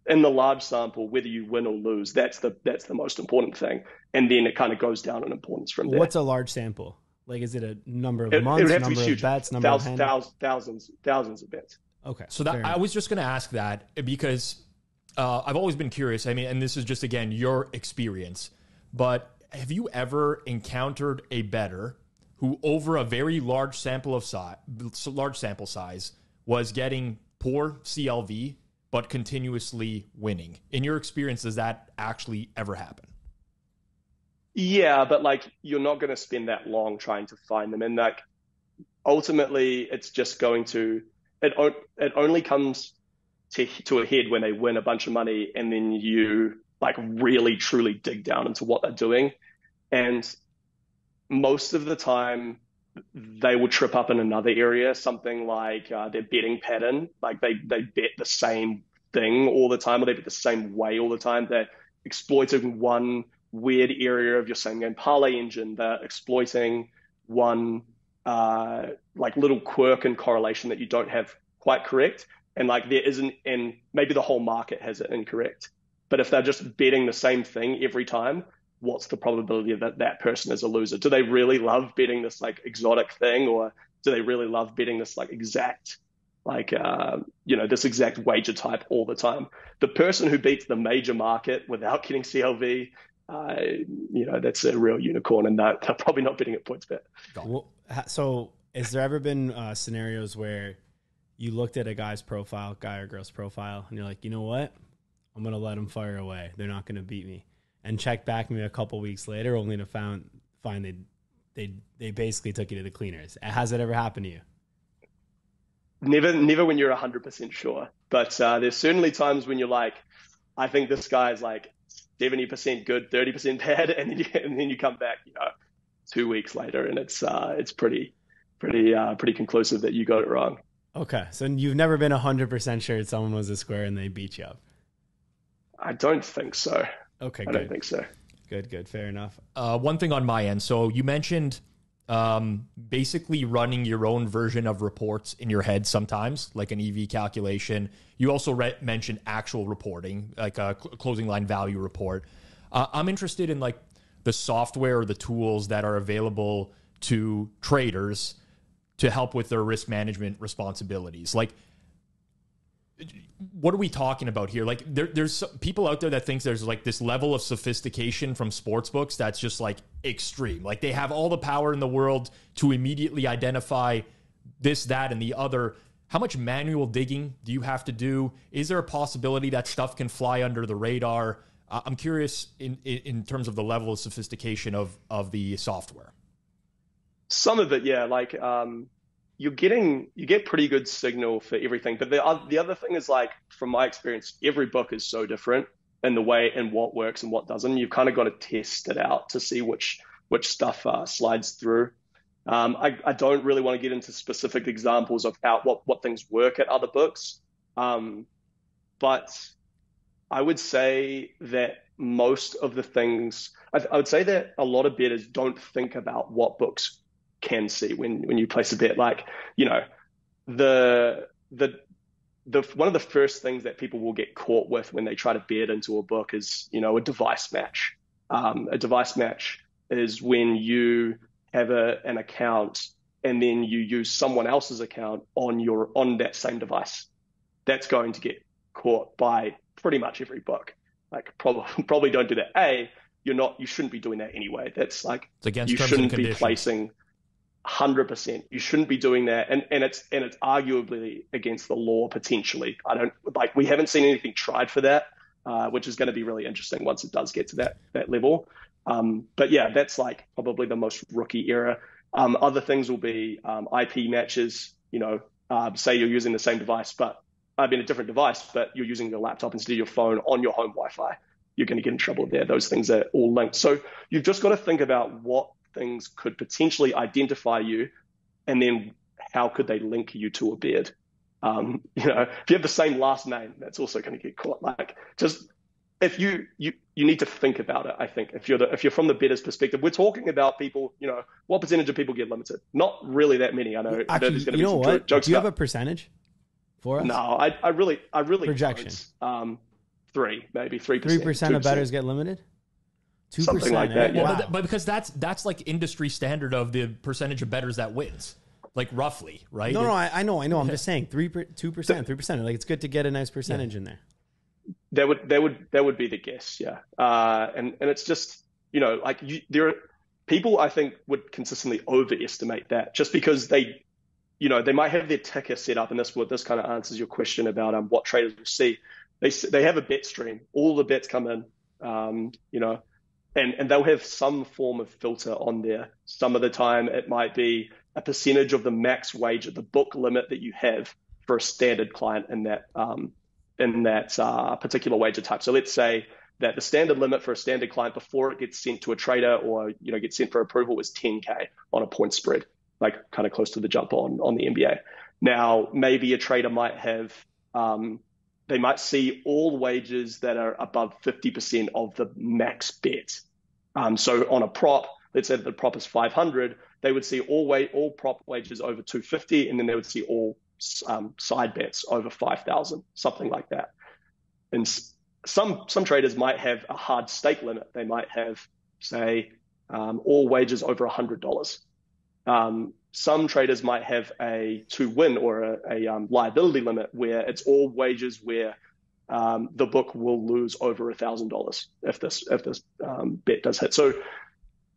In the large sample, whether you win or lose, that's the most important thing. And then it kind of goes down in importance from there. What's a large sample? Like, is it a number of months, number of bets, number of thousands of bets? Okay. So that I was just going to ask that because I've always been curious. I mean, and this is just, again, your experience, but have you ever encountered a bettor who over a very large sample size was getting poor CLV, but continuously winning? In your experience, does that actually ever happen? Yeah, but like you're not going to spend that long trying to find them, and like ultimately, it's just going to it only comes to a head when they win a bunch of money, and then you like really truly dig down into what they're doing, and most of the time they will trip up in another area, something like their betting pattern, like they bet the same thing all the time, or they bet the same way all the time. They're exploiting one weird area of your same game parlay engine. They're exploiting one like little quirk and correlation that you don't have quite correct, and like there isn't, and maybe the whole market has it incorrect. But if they're just betting the same thing every time, what's the probability that that person is a loser? Do they really love betting this like exotic thing, or do they really love betting this like exact like this exact wager type all the time? The person who beats the major market without getting CLV, that's a real unicorn, and they're probably not betting at PointsBet. Well, so has there ever been scenarios where you looked at a guy's profile, guy or girl's profile, and you're like, you know what? I'm going to let them fire away. They're not going to beat me. And check back maybe a couple weeks later, only to find they basically took you to the cleaners. Has it ever happened to you? Never when you're 100% sure. But there's certainly times when you're like, I think this guy's like 70% good, 30% bad, and then you come back, 2 weeks later, and it's pretty conclusive that you got it wrong. Okay, so you've never been 100% sure someone was a square and they beat you up? I don't think so. Okay, I don't think so. Good. Fair enough. One thing on my end. So you mentioned basically running your own version of reports in your head sometimes, like an EV calculation. You also mentioned actual reporting, like a closing line value report. I'm interested in like the software or the tools that are available to traders to help with their risk management responsibilities. Like, what are we talking about here? Like there's people out there that thinks there's like this level of sophistication from sportsbooks that's just like extreme. Like they have all the power in the world to immediately identify this, that, and the other. How much manual digging do you have to do? Is there a possibility that stuff can fly under the radar? I'm curious in terms of the level of sophistication of the software. Some of it, yeah. Like you get pretty good signal for everything. But the other thing is, like, from my experience, every book is so different in the way and what works and what doesn't. You've kind of got to test it out to see which stuff slides through. I don't really want to get into specific examples of what things work at other books. But I would say that most of the things, I would say that a lot of bettors don't think about what books can see when you place a bet. Like, the one of the first things that people will get caught with when they try to bet into a book is, a device match. A device match is when you have an account and then you use someone else's account on that same device. That's going to get caught by pretty much every book. Like, probably don't do that. You shouldn't be doing that anyway. That's like, it's against you terms shouldn't and be conditions. placing 100%. You shouldn't be doing that, and it's arguably against the law potentially. We haven't seen anything tried for that, which is going to be really interesting once it does get to that level. But yeah, that's like probably the most rookie era. Other things will be IP matches. Say you're using the same device, a different device, but you're using your laptop instead of your phone on your home Wi-Fi. You're going to get in trouble there. Those things are all linked. So you've just got to think about what things could potentially identify you, and then how could they link you to a bid. If you have the same last name, that's also going to get caught. Like, just if you need to think about it. I think if you're from the bettor's perspective, we're talking about people. What percentage of people get limited? Not really that many. I know. Actually, I know there's going to be some jokes. Do you have a percentage for us? No, I really projection. Don't. 3%. 3% of bettors get limited. 2%, something like that. Yeah. Well, but because that's like industry standard of the percentage of bettors that wins, like roughly, right? No, I know. I'm just saying 2%, 3%. Like, it's good to get a nice percentage in there. That would be the guess, yeah. And it's just, there are people, I think, would consistently overestimate that, just because they might have their ticker set up, and this kind of answers your question about what traders will see. They have a bet stream. All the bets come in. and they'll have some form of filter on there. Some of the time it might be a percentage of the max wager, the book limit that you have for a standard client in that particular wager type. So let's say that the standard limit for a standard client before it gets sent to a trader or gets sent for approval is 10K on a point spread, like kind of close to the jump on the NBA. Now maybe a trader might have they might see all wagers that are above 50% of the max bet. So on a prop, let's say that the prop is 500, they would see all prop wagers over 250, and then they would see all side bets over 5,000, something like that. And some traders might have a hard stake limit. They might have, say, all wagers over $100. Some traders might have a to win or a liability limit where it's all wagers where the book will lose over $1,000 if this bet does hit. So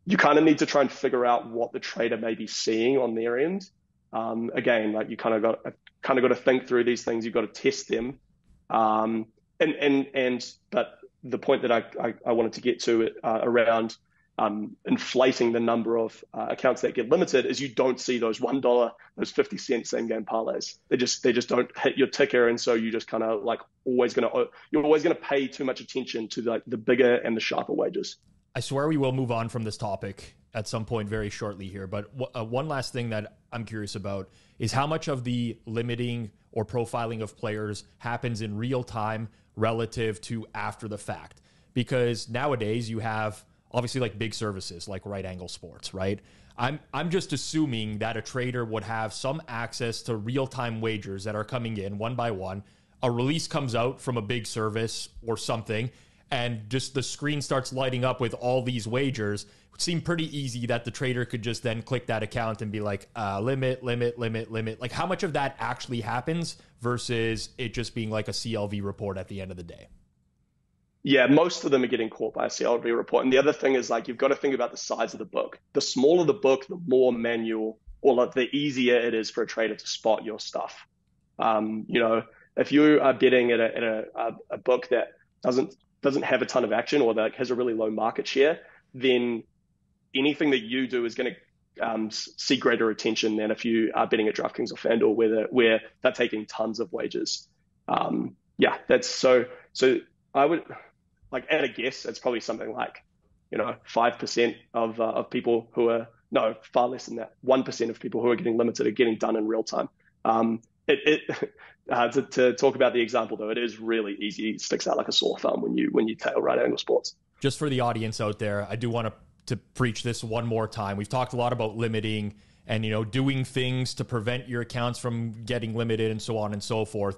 you kind of need to try and figure out what the trader may be seeing on their end. Again, like you kind of got to think through these things. You've got to test them. But the point that I wanted to get to around inflating the number of accounts that get limited is you don't see those $1, those 50-cent same game parlays. They just don't hit your ticker, and so you just kind of like you're always gonna pay too much attention to like the bigger and the sharper wagers. I swear we will move on from this topic at some point very shortly here, but one last thing that I'm curious about is how much of the limiting or profiling of players happens in real time relative to after the fact. Because nowadays you have obviously like big services like Right Angle Sports, right? I'm just assuming that a trader would have some access to real-time wagers that are coming in one by one. A release comes out from a big service or something, and just the screen starts lighting up with all these wagers. It would seem pretty easy that the trader could just then click that account and be like, limit. Like how much of that actually happens versus it just being like a CLV report at the end of the day? Yeah, most of them are getting caught by a CLV report. And the other thing is like, you've got to think about the size of the book. The smaller the book, the more manual or like the easier it is for a trader to spot your stuff. If you are betting at a book that doesn't have a ton of action or that has a really low market share, then anything that you do is going to see greater attention than if you are betting at DraftKings or FanDuel where they're taking tons of wagers. That's so I would, like at a guess, it's probably something like, 5% of people who are, no, far less than that. 1% of people who are getting limited are getting done in real time. To talk about the example though, it is really easy. It sticks out like a sore thumb when you tail Right Angle Sports. Just for the audience out there, I do want to preach this one more time. We've talked a lot about limiting and, doing things to prevent your accounts from getting limited and so on and so forth.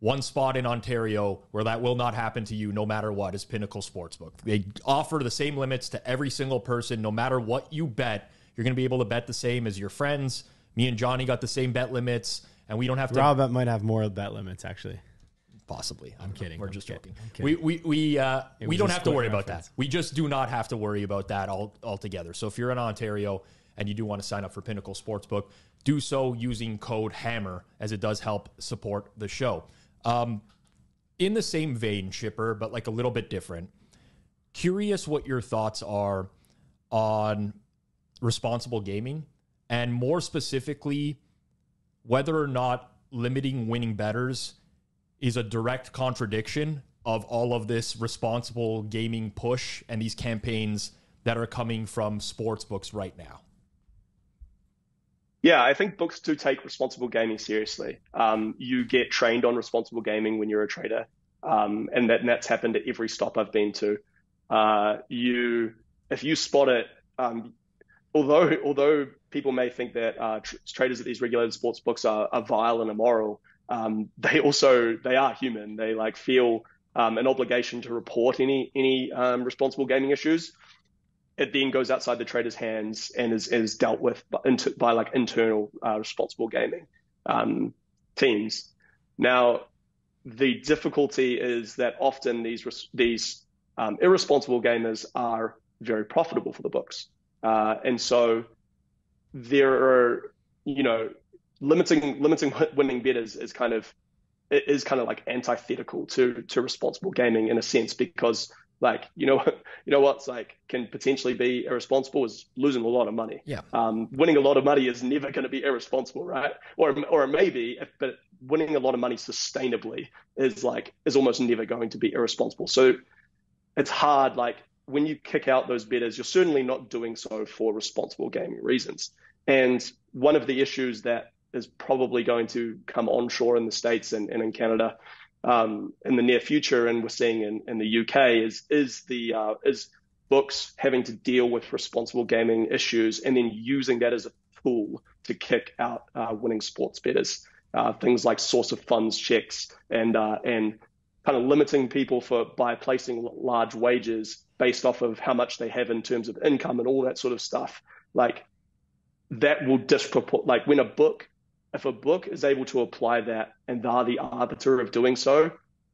One spot in Ontario where that will not happen to you no matter what is Pinnacle Sportsbook. They offer the same limits to every single person. No matter what you bet, you're going to be able to bet the same as your friends. Me and Johnny got the same bet limits, and we don't have to... Rob might have more bet limits, actually. Possibly. I'm kidding. We're just joking. We don't have to worry about that. We just do not have to worry about that altogether. So if you're in Ontario and you do want to sign up for Pinnacle Sportsbook, do so using code HAMMER, as it does help support the show. In the same vein, Shipper, but like a little bit different, curious what your thoughts are on responsible gaming, and more specifically, whether or not limiting winning bettors is a direct contradiction of all of this responsible gaming push and these campaigns that are coming from sportsbooks right now. Yeah, I think books do take responsible gaming seriously. You get trained on responsible gaming when you're a trader, and that's happened at every stop I've been to. If you spot it, although people may think that traders at these regulated sports books are vile and immoral, they are human. They feel an obligation to report any responsible gaming issues. It then goes outside the trader's hands and is dealt with by internal responsible gaming teams. Now, the difficulty is that often these irresponsible gamers are very profitable for the books, and so there are limiting winning bettors is kind of like antithetical to responsible gaming in a sense, because Like, what's like can potentially be irresponsible is losing a lot of money. Yeah. Winning a lot of money is never going to be irresponsible, right? Or maybe, but winning a lot of money sustainably is almost never going to be irresponsible. So it's hard. Like when you kick out those bettors, you're certainly not doing so for responsible gaming reasons. And one of the issues that is probably going to come onshore in the States and in Canada in the near future, and we're seeing in the UK, is books having to deal with responsible gaming issues and then using that as a tool to kick out winning sports bettors. Things like source of funds checks and kind of limiting people by placing large wages based off of how much they have in terms of income and all that sort of stuff. Like that will like when if a book is able to apply that and they're the arbiter of doing so,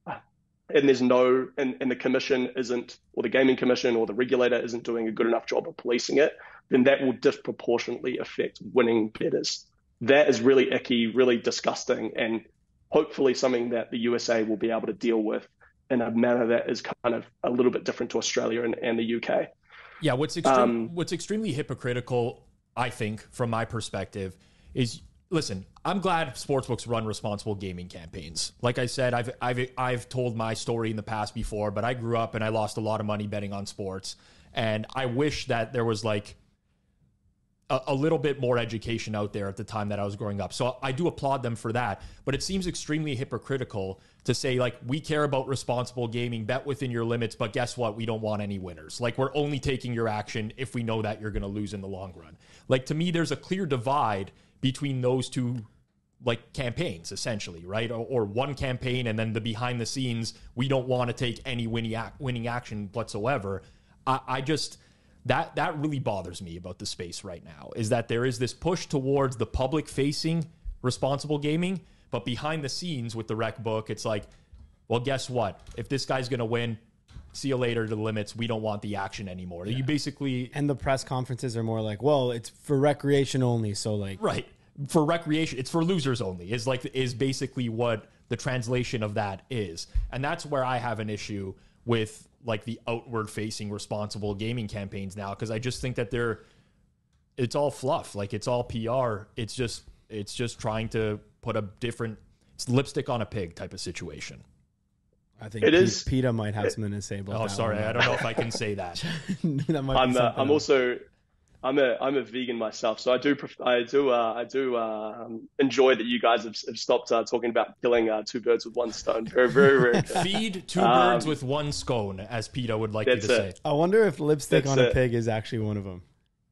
and there's and the commission isn't, or the gaming commission or the regulator isn't doing a good enough job of policing it, then that will disproportionately affect winning bettors. That is really icky, really disgusting, and hopefully something that the USA will be able to deal with in a manner that is kind of a little bit different to Australia and the UK. Yeah, what's extremely hypocritical, I think, from my perspective, is listen, I'm glad sportsbooks run responsible gaming campaigns. Like I said, I've told my story in the past before, but I grew up and I lost a lot of money betting on sports, and I wish that there was like a little bit more education out there at the time that I was growing up. So I do applaud them for that, but it seems extremely hypocritical to say, like, we care about responsible gaming, bet within your limits, but guess what? We don't want any winners. Like, we're only taking your action if we know that you're going to lose in the long run. Like, to me, there's a clear divide between those two, like, campaigns, essentially, right? Or one campaign and then the behind the scenes, we don't want to take any winning action whatsoever. I just... That really bothers me about the space right now, is that there is this push towards the public-facing responsible gaming, but behind the scenes with the rec book, it's like, well, guess what? If this guy's going to win, see you later to the limits. We don't want the action anymore. Yeah. You basically... And the press conferences are more like, well, it's for recreation only, so like... Right. For recreation, it's for losers only, is basically what the translation of that is. And that's where I have an issue with like the outward facing responsible gaming campaigns now, because I just think that it's all fluff, like it's all PR. It's just trying to put it's lipstick on a pig type of situation. I think it is. PETA might have something to say about that. Oh, sorry, I don't know if I can say that. I'm a vegan myself, so I do enjoy that you guys have stopped talking about killing two birds with one stone. Very, very, very good. Feed two birds with one scone, as PETA would like you to say. I wonder if lipstick on a pig is actually one of them.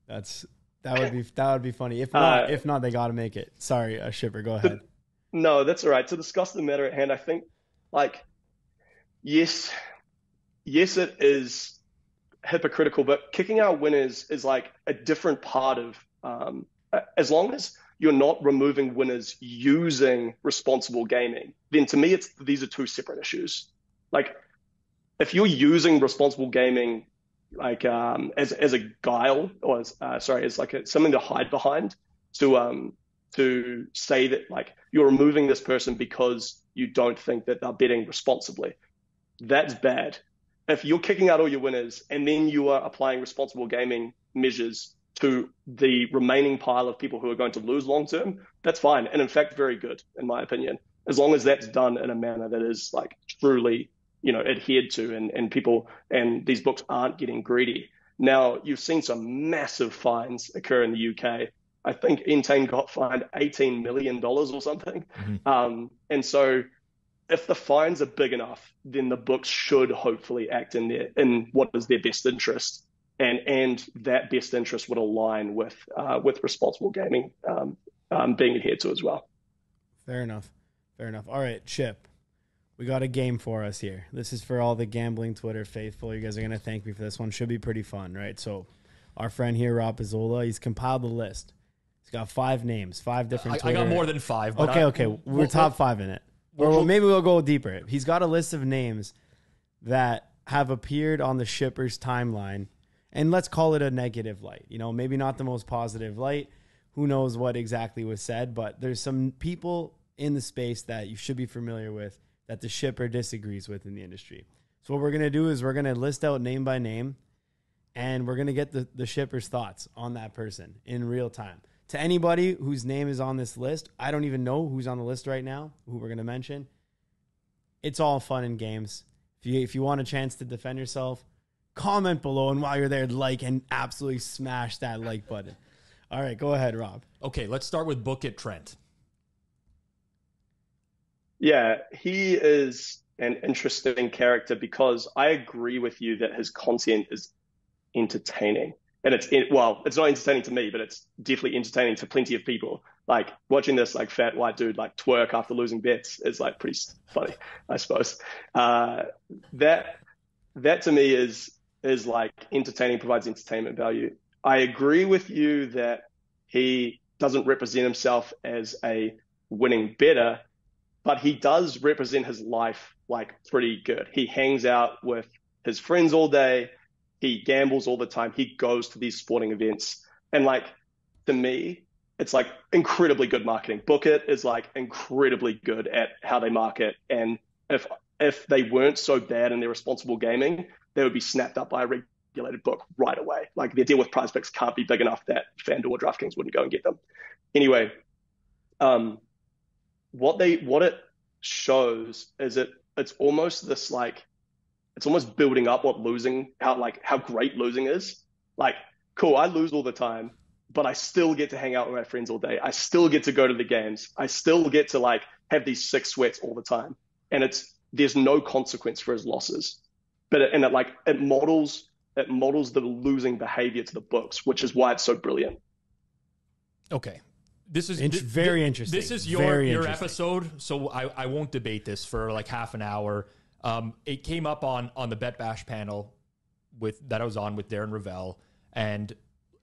That would be funny. If not, they got to make it. Sorry, Shipper, go ahead. No, that's all right. To discuss the matter at hand, I think, like, yes, it is hypocritical, but kicking out winners is like a different part of as long as you're not removing winners using responsible gaming, then to me these are two separate issues. Like if you're using responsible gaming like as a guile, or as like something to hide behind, to say that like you're removing this person because you don't think that they're betting responsibly, that's bad. If you're kicking out all your winners and then you are applying responsible gaming measures to the remaining pile of people who are going to lose long term, that's fine. And in fact, very good, in my opinion, as long as that's done in a manner that is like truly, adhered to, and people and these books aren't getting greedy. Now, you've seen some massive fines occur in the UK. I think Entain got fined $18 million or something. Mm-hmm. And so if the fines are big enough, then the books should hopefully act in what is their best interest, and that best interest would align with responsible gaming being adhered to as well. Fair enough. All right, Chip, we got a game for us here. This is for all the gambling Twitter faithful. You guys are going to thank me for this one. Should be pretty fun, right? So our friend here, Rob Pizzola, he's compiled the list. He's got 5 names, 5 different Twitter. I got more than 5. But okay. We're top 5 in it. Or maybe we'll go deeper. He's got a list of names that have appeared on the Shipper's timeline, and let's call it a negative light. Maybe not the most positive light. Who knows what exactly was said, but there's some people in the space that you should be familiar with that the Shipper disagrees with in the industry. So what we're going to do is we're going to list out name by name, and we're going to get the shipper's thoughts on that person in real time. To anybody whose name is on this list, I don't even know who's on the list right now, who we're going to mention. It's all fun and games. If you want a chance to defend yourself, comment below, and while you're there, like and absolutely smash that like button. All right, go ahead, Rob. Okay, let's start with Book It Trent. Yeah, he is an interesting character because I agree with you that his content is entertaining. And it's not entertaining to me, but it's definitely entertaining to plenty of people. Like watching this like fat white dude like twerk after losing bets is like pretty funny, I suppose. That to me is like entertaining, provides entertainment value. I agree with you that he doesn't represent himself as a winning bettor, but he does represent his life like pretty good. He hangs out with his friends all day. He gambles all the time. He goes to these sporting events. And like, to me, it's like incredibly good marketing. Book It is like incredibly good at how they market. And if they weren't so bad in their responsible gaming, they would be snapped up by a regulated book right away. Like their deal with PrizePicks can't be big enough that FanDuel or DraftKings wouldn't go and get them. Anyway, what it shows is it's almost this like, it's almost building up how great losing is. Like, cool, I lose all the time, but I still get to hang out with my friends all day. I still get to go to the games. I still get to like have these sick sweats all the time. And there's no consequence for his losses. But it models the losing behavior to the books, which is why it's so brilliant. Okay. This is very interesting. This is your episode, so I won't debate this for like half an hour. It came up on the Bet Bash panel that I was on with Darren Ravel, and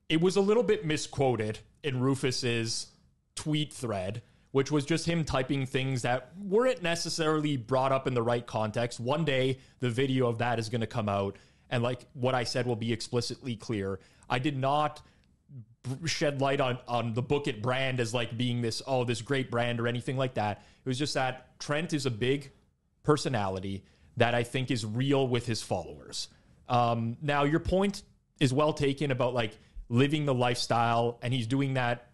it was a little bit misquoted in Rufus's tweet thread, which was just him typing things that weren't necessarily brought up in the right context. One day, the video of that is going to come out, and like what I said will be explicitly clear. I did not shed light on the Book It brand as like being this great brand or anything like that. It was just that Trent is a big personality that I think is real with his followers. Now, your point is well taken about like living the lifestyle, and he's doing that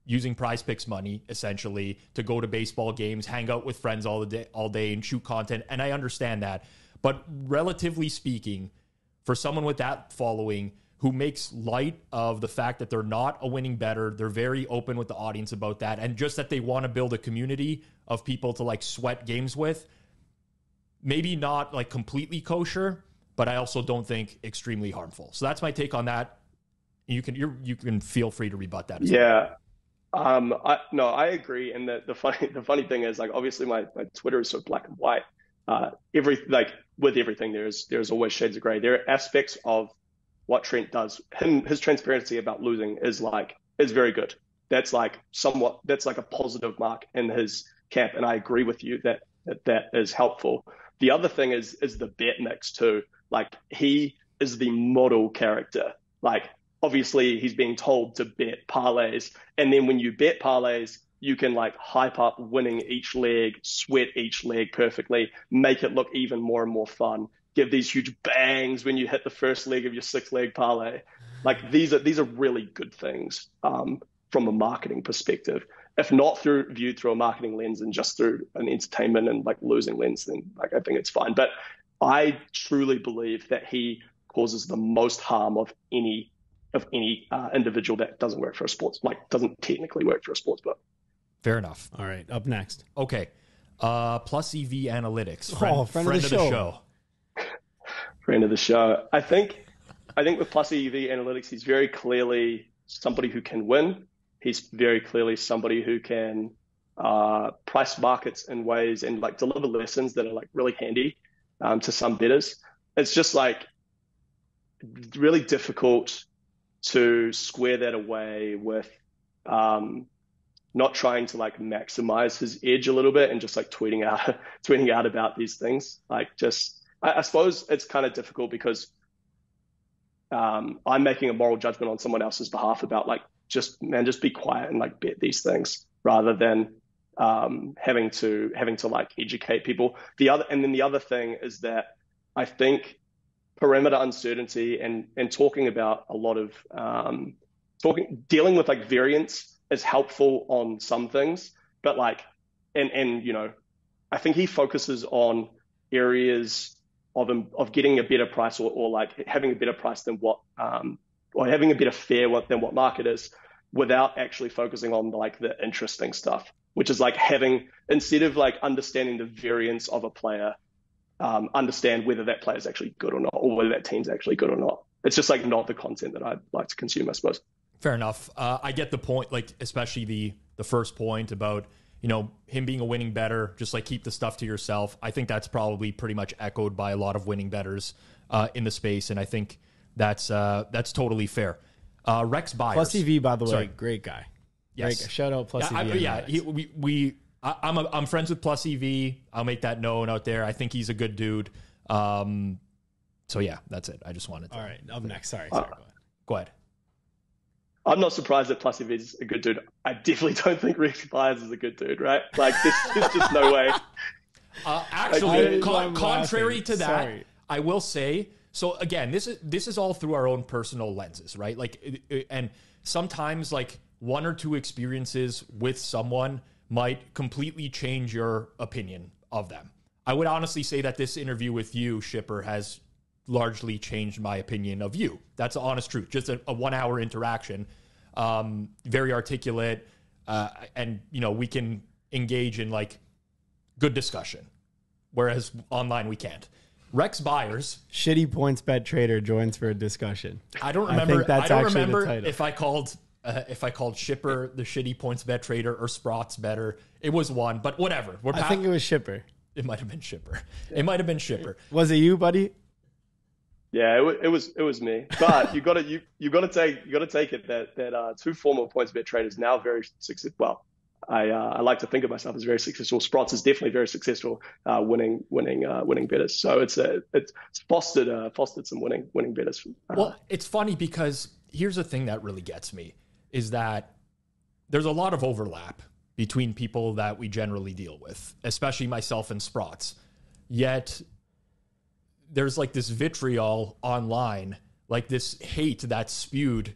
using PrizePicks money essentially to go to baseball games, hang out with friends all day and shoot content. And I understand that. But relatively speaking, for someone with that following who makes light of the fact that they're not a winning bettor, they're very open with the audience about that, and just that they want to build a community of people to like sweat games with, maybe not like completely kosher, but I also don't think extremely harmful. So that's my take on that. You can feel free to rebut that as well. I agree. And the funny thing is, like, obviously my Twitter is so black and white. With everything, there's always shades of gray. There are aspects of what Trent does. His transparency about losing is very good. That's like a positive mark in his camp. And I agree with you that is helpful. The other thing is the bet mix too. Like, he is the model character. Like, obviously he's being told to bet parlays. And then when you bet parlays, you can like hype up winning each leg, sweat each leg perfectly, make it look even more and more fun. Give these huge bangs when you hit the first leg of your 6-leg parlay. Like, these are really good things from a marketing perspective. If not viewed through a marketing lens and just through an entertainment and like losing lens, then like I think it's fine. But I truly believe that he causes the most harm of any individual that doesn't doesn't technically work for a sports book. Fair enough. All right, up next. Okay. Plus EV Analytics. Friend of the show. Friend of the show. I think with Plus EV Analytics, he's very clearly somebody who can win. He's very clearly somebody who can price markets in ways and like deliver lessons that are like really handy to some bettors. It's just like really difficult to square that away with not trying to like maximize his edge a little bit and just like tweeting out about these things. Like, just I suppose it's kind of difficult because I'm making a moral judgment on someone else's behalf about like just be quiet and like bet these things rather than having to like educate people. The other thing is that I think perimeter uncertainty and talking about a lot of dealing with like variance is helpful on some things, but like and I think he focuses on areas of getting a better price or like having a better price than what or having a better fare than what market is, without actually focusing on like the interesting stuff, which is like having, instead of like understanding the variance of a player, understand whether that player is actually good or not, or whether that team's actually good or not. It's just like not the content that I'd like to consume, I suppose. Fair enough. I get the point, like especially the first point about, him being a winning bettor, just like keep the stuff to yourself. I think that's probably pretty much echoed by a lot of winning bettors in the space, and I think that's totally fair. Rex Byers. Plus EV, by the way, great guy. Yes. Great guy. Shout out Plus EV. I'm friends with Plus EV. I'll make that known out there. I think he's a good dude. So yeah, that's it. I just wanted to. All right, up next. Sorry. Go ahead. I'm not surprised that Plus EV is a good dude. I definitely don't think Rex Byers is a good dude, right? Like, there's just no way. Actually, contrary to that, I will say, so again, this is all through our own personal lenses, right? Like, and sometimes like one or two experiences with someone might completely change your opinion of them. I would honestly say that this interview with you, Shipper, has largely changed my opinion of you. That's the honest truth. Just a 1 hour interaction, very articulate, and we can engage in like good discussion, whereas online we can't. Rex Byers, shitty points bet trader, joins for a discussion. I don't remember. I don't remember if I called Shipper the shitty points bet trader or Sprots better. It was one, but whatever. I think it was Shipper. It might have been Shipper. It might have been Shipper. Was it you, buddy? Yeah, it was me. But you got to take it that two former points bet traders now very successful. Well, I like to think of myself as very successful. Sprots is definitely very successful, winning bettors. So it's fostered some winning bettors. Well, it's funny because here's the thing that really gets me is that there's a lot of overlap between people that we generally deal with, especially myself and Sprots. Yet there's like this vitriol online, like this hate that's spewed.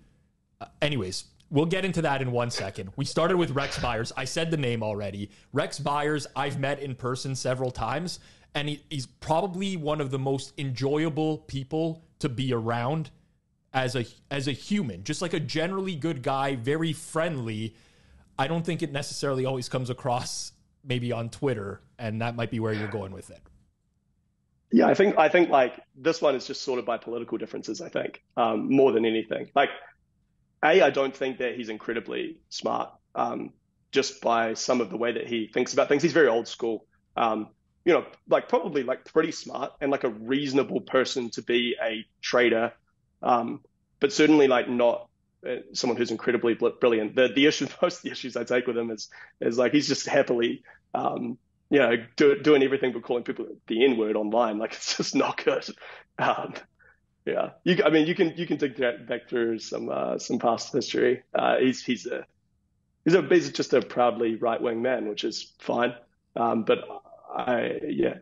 Anyways, we'll get into that in 1 second. We started with Rex Byers. I said the name already. Rex Byers, I've met in person several times, and he's probably one of the most enjoyable people to be around as a human. Just like a generally good guy, very friendly. I don't think it necessarily always comes across maybe on Twitter, and that might be where you're going with it. Yeah, I think like this one is just sorted by political differences, I think, more than anything. Like, I don't think that he's incredibly smart, just by some of the way that he thinks about things. He's very old school, like probably like pretty smart and like a reasonable person to be a trader, but certainly like not someone who's incredibly brilliant. The issue, most of the issues I take with him is like he's just happily, doing everything but calling people the N-word online. Like, it's just not good. Yeah, you can dig back through some past history. He's just a proudly right-wing man, which is fine. But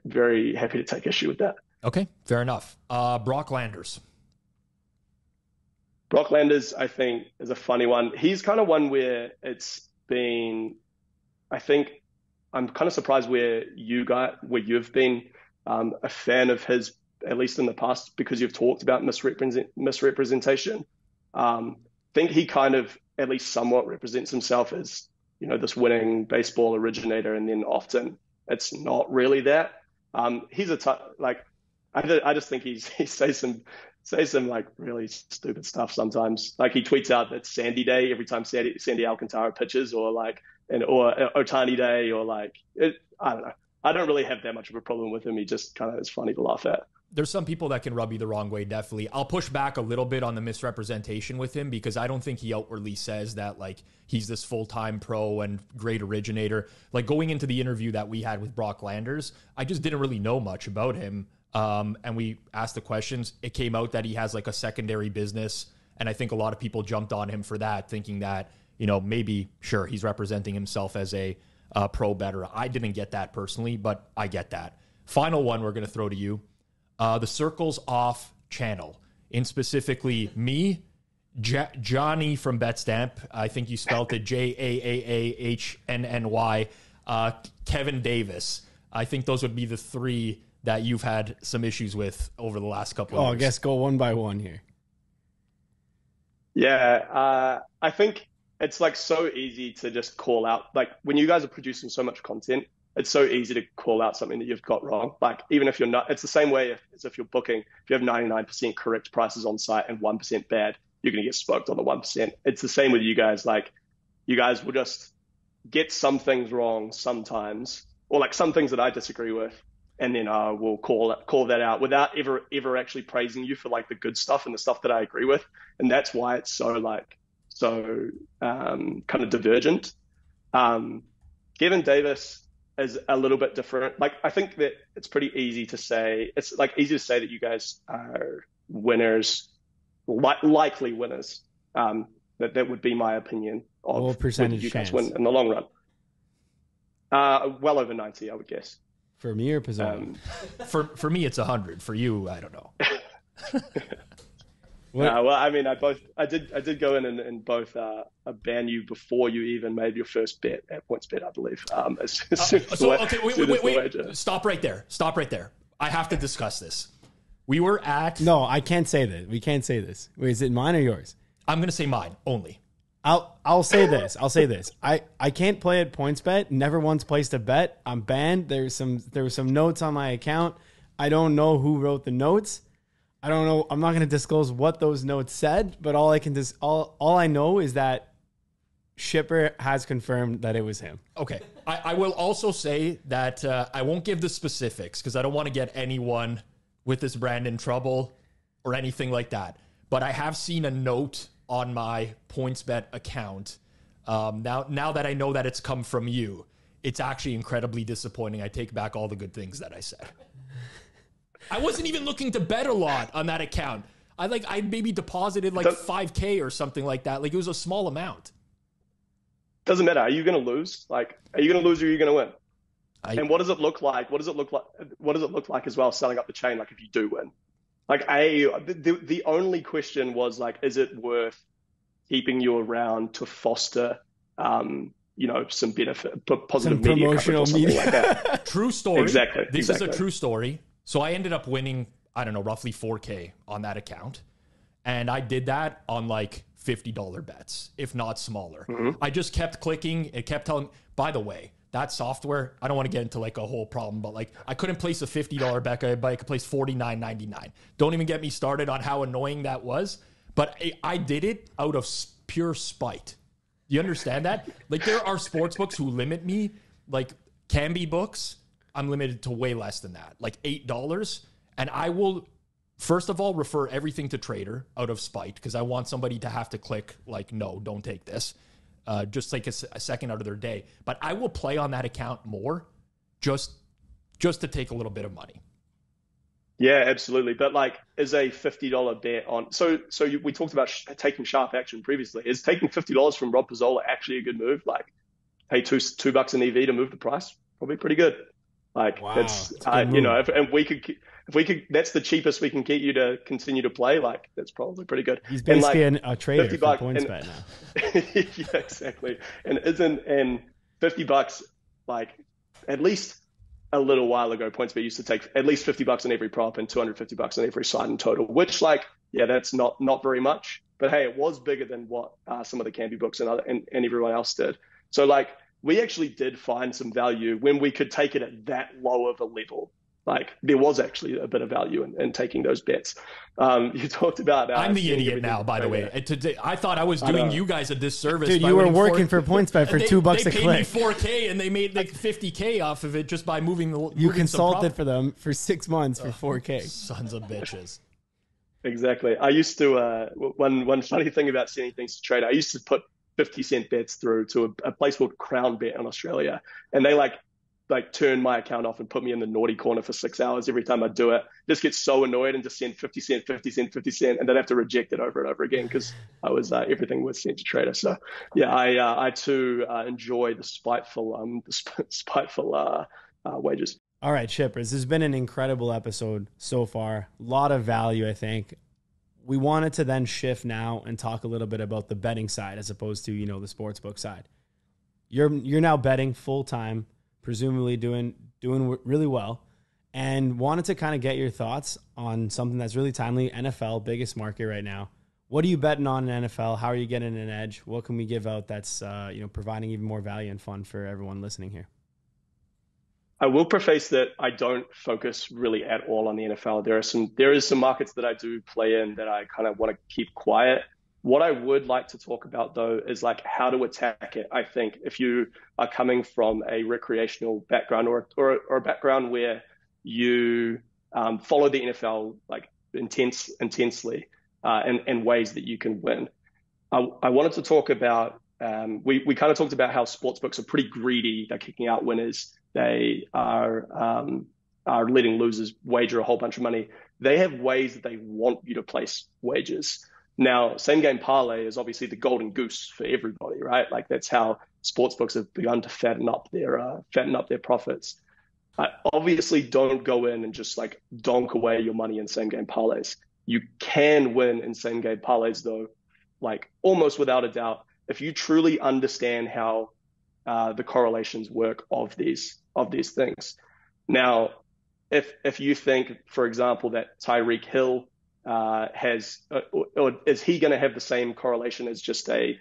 very happy to take issue with that. Okay, fair enough. Brock Landers. Brock Landers, I think, is a funny one. He's kind of one where it's been, I think, I'm kind of surprised where you've been a fan of his, at least in the past, because you've talked about misrepresentation. I think he kind of at least somewhat represents himself as, this winning baseball originator, and then often it's not really that. He's I just think he says some like really stupid stuff sometimes. Like, he tweets out that Sandy Day every time Sandy Alcantara pitches, or Ohtani Day, or like I don't know. I don't really have that much of a problem with him. He just kind of is funny to laugh at. There's some people that can rub you the wrong way, definitely. I'll push back a little bit on the misrepresentation with him, because I don't think he outwardly says that like he's this full-time pro and great originator. Like, going into the interview that we had with Brock Landers, I just didn't really know much about him. And we asked the questions. It came out that he has like a secondary business, and I think a lot of people jumped on him for that, thinking that, maybe, sure, he's representing himself as a pro bettor. I didn't get that personally, but I get that. Final one we're going to throw to you. the circles off channel, in specifically me, Johnny from BetStamp. I think you spelled it JAAAHNNY. Kevin Davis. I think those would be the three that you've had some issues with over the last couple of years. I guess go one by one here. Yeah, I think it's like so easy to just call out. Like when you guys are producing so much content, it's so easy to call out something that you've got wrong. Like even if you're not, it's the same way as if you're booking. If you have 99% correct prices on site and 1% bad, you're going to get smoked on the 1%. It's the same with you guys. Like you guys will just get some things wrong sometimes, or like some things that I disagree with, and then we'll call that out without ever actually praising you for like the good stuff and the stuff that I agree with. And that's why it's so kind of divergent. Kevin Davis is a little bit different. Like I think that it's pretty easy to say. It's like easy to say that you guys are winners, likely winners. That would be my opinion of what percentage you guys chance? win in the long run. Well over 90, I would guess. For me or Pizzone? For me, it's 100. For you, I don't know. Well, I mean, I did go in and both ban you before you even made your first bet at PointsBet, I believe. Wait. Stop right there. I have to discuss this. We were at... No, I can't say that. We can't say this. Wait, is it mine or yours? I'm going to say mine only. I'll say this. I can't play at PointsBet. Never once placed a bet. I'm banned. There were some notes on my account. I don't know who wrote the notes. I don't know. I'm not going to disclose what those notes said, but all I know is that Shipper has confirmed that it was him. Okay. I will also say that I won't give the specifics because I don't want to get anyone with this brand in trouble or anything like that. But I have seen a note on my PointsBet account. Now that I know that it's come from you, it's actually incredibly disappointing. I take back all the good things that I said. I wasn't even looking to bet a lot on that account. I maybe deposited like $5,000 or something like that. Like it was a small amount. Doesn't matter. Are you going to lose? Like, are you going to lose or are you going to win? And what does it look like? What does it look like as well, selling up the chain? Like if you do win, like the only question was like, is it worth keeping you around to foster, some benefit, positive media coverage or something like that? True story. Exactly. This is a true story. So I ended up winning, I don't know, roughly $4,000 on that account. And I did that on like $50 bets, if not smaller. Mm-hmm. I just kept clicking. It kept telling, by the way, that software, I don't want to get into like a whole problem, but like I couldn't place a $50 bet, but I could place $49.99. Don't even get me started on how annoying that was. But I did it out of pure spite. You understand that? Like there are sports books who limit me, like Canby books. I'm limited to way less than that, like $8. And I will, first of all, refer everything to Trader out of spite because I want somebody to have to click like, no, don't take this. Just like a second out of their day. But I will play on that account more just to take a little bit of money. Yeah, absolutely. But like, is a $50 bet on? So we talked about taking sharp action previously. Is taking $50 from Rob Pizzola actually a good move? Like, pay $2 in EV to move the price? Probably pretty good. Like, wow, it's if we could, that's the cheapest we can get you to continue to play. Like, that's probably pretty good. He's basically a trader for PointsBet now. Yeah, exactly. And $50, like, at least a little while ago, PointsBet used to take at least $50 on every prop and $250 on every side in total, which, like, yeah, that's not very much. But hey, it was bigger than what some of the Canby books and everyone else did. So, like, we actually did find some value when we could take it at that low of a level. Like there was actually a bit of value in taking those bets. You talked about. I'm the idiot now, by the way. Today, I thought I was doing you guys a disservice. Dude, you were working for PointsBet for $2 a click. They paid me $4,000 and they made like $50,000 off of it just by moving the. You consulted for them for 6 months for $4,000. Sons of bitches. Exactly. I used to. One funny thing about sending things to Trader, I used to put 50-cent bets through to a place called Crown Bet in Australia, and they like turn my account off and put me in the naughty corner for 6 hours every time I do it. Just get so annoyed and just send 50 cent, and then have to reject it over and over again because I was everything was sent to Trader. So yeah, I too enjoy the spiteful wages. All right, Shippers, this has been an incredible episode so far. A lot of value, I think. We wanted to then shift now and talk a little bit about the betting side as opposed to, the sportsbook side. You're now betting full time, presumably doing really well, and wanted to kind of get your thoughts on something that's really timely. NFL, biggest market right now. What are you betting on in NFL? How are you getting an edge? What can we give out that's providing even more value and fun for everyone listening here? I will preface that I don't focus really at all on the NFL. There is some markets that I do play in that I kind of want to keep quiet. What I would like to talk about, though, is like how to attack it. I think if you are coming from a recreational background or a background where you follow the NFL like intensely and ways that you can win, I wanted to talk about. We kind of talked about how sportsbooks are pretty greedy. They're kicking out winners. They are letting losers wager a whole bunch of money. They have ways that they want you to place wagers. Now, same game parlay is obviously the golden goose for everybody, right? Like that's how sportsbooks have begun to fatten up their profits. Obviously, don't go in and just like donk away your money in same game parlays. You can win in same game parlays though, like almost without a doubt, if you truly understand how the correlations work of these things. Now, if you think, for example, that Tyreek Hill has, or is he going to have the same correlation as just a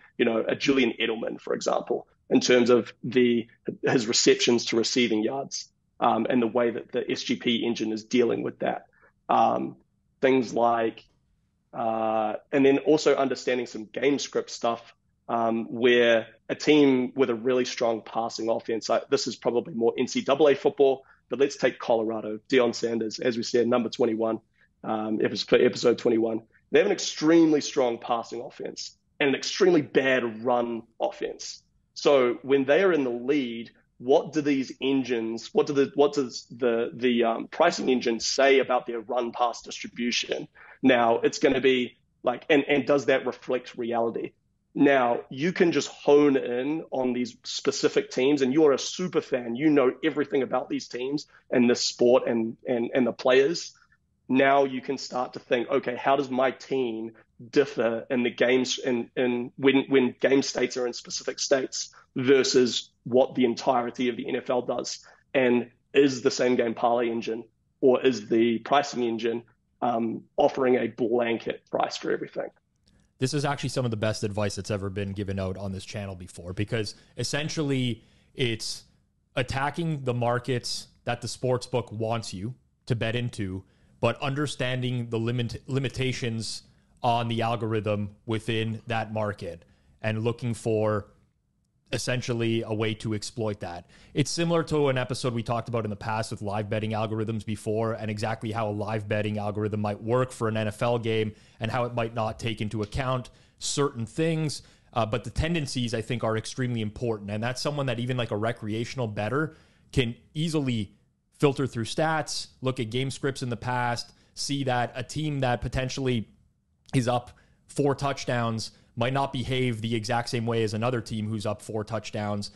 Julian Edelman, for example, in terms of his receptions to receiving yards and the way that the SGP engine is dealing with that. Things like, and then also understanding some game script stuff where a team with a really strong passing offense, this is probably more NCAA football, but let's take Colorado, Deion Sanders, as we said, number 21, episode 21. They have an extremely strong passing offense and an extremely bad run offense. So when they are in the lead, what does the pricing engine say about their run pass distribution? Now it's going to be like, and does that reflect reality? Now, you can just hone in on these specific teams, and you're a super fan. You know everything about these teams and this sport and the players. Now you can start to think, okay, how does my team differ in the games and when game states are in specific states versus what the entirety of the NFL does? And is the same game parlay engine or is the pricing engine offering a blanket price for everything? This is actually some of the best advice that's ever been given out on this channel before, because essentially it's attacking the markets that the sportsbook wants you to bet into, but understanding the limitations on the algorithm within that market and looking for essentially a way to exploit that. It's similar to an episode we talked about in the past with live betting algorithms before, and exactly how a live betting algorithm might work for an NFL game and how it might not take into account certain things. But the tendencies, I think, are extremely important. And that's someone that even like a recreational bettor can easily filter through stats, look at game scripts in the past, see that a team that potentially is up 4 touchdowns might not behave the exact same way as another team who's up 4 touchdowns.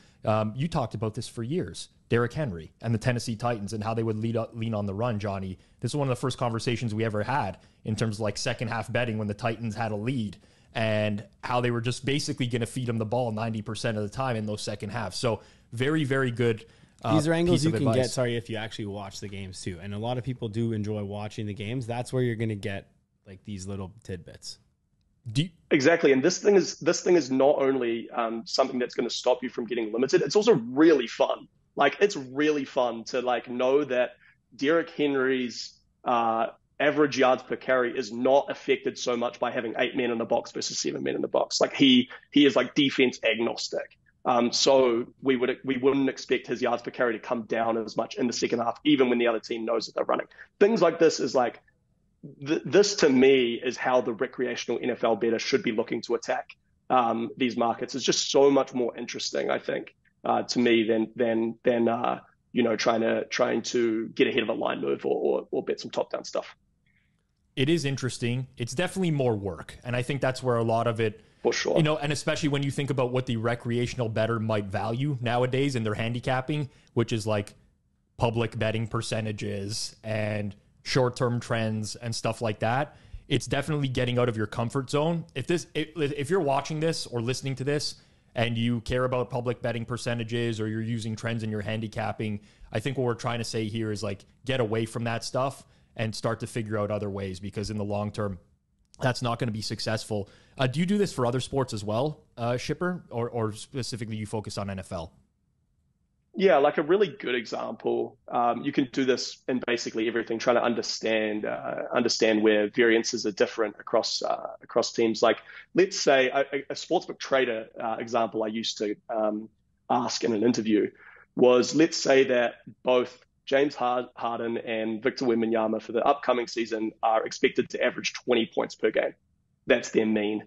You talked about this for years, Derrick Henry and the Tennessee Titans and how they would lean on the run, Johnny. This is one of the first conversations we ever had in terms of like second half betting when the Titans had a lead and how they were just basically going to feed them the ball 90% of the time in those second halves. So very, very good. These are angles you can advice. get, if you actually watch the games too. And a lot of people do enjoy watching the games. That's where you're going to get like these little tidbits. Exactly. And this thing is not only something that's going to stop you from getting limited, it's also really fun. Like, it's really fun to like know that Derrick Henry's average yards per carry is not affected so much by having 8 men in the box versus 7 men in the box. Like he is like defense agnostic. So we wouldn't expect his yards per carry to come down as much in the second half, even when the other team knows that they're running. Things like this is like, this to me is how the recreational NFL bettor should be looking to attack these markets. It's just so much more interesting, I think, to me than trying to get ahead of a line move or bet some top down stuff. It is interesting. It's definitely more work, and I think that's where a lot of it. For sure. And especially when you think about what the recreational bettor might value nowadays in their handicapping, which is like public betting percentages and short-term trends and stuff like that, it's definitely getting out of your comfort zone. If you're watching this or listening to this and you care about public betting percentages or you're using trends in your handicapping, I think what we're trying to say here is like get away from that stuff and start to figure out other ways, because in the long term, that's not going to be successful. Do you do this for other sports as well, Shipper, or specifically you focus on NFL? Yeah, like a really good example. You can do this in basically everything, trying to understand where variances are different across teams. Like, let's say a sportsbook trader example I used to ask in an interview was, let's say that both James Harden and Victor Wembanyama for the upcoming season are expected to average 20 points per game. That's their mean.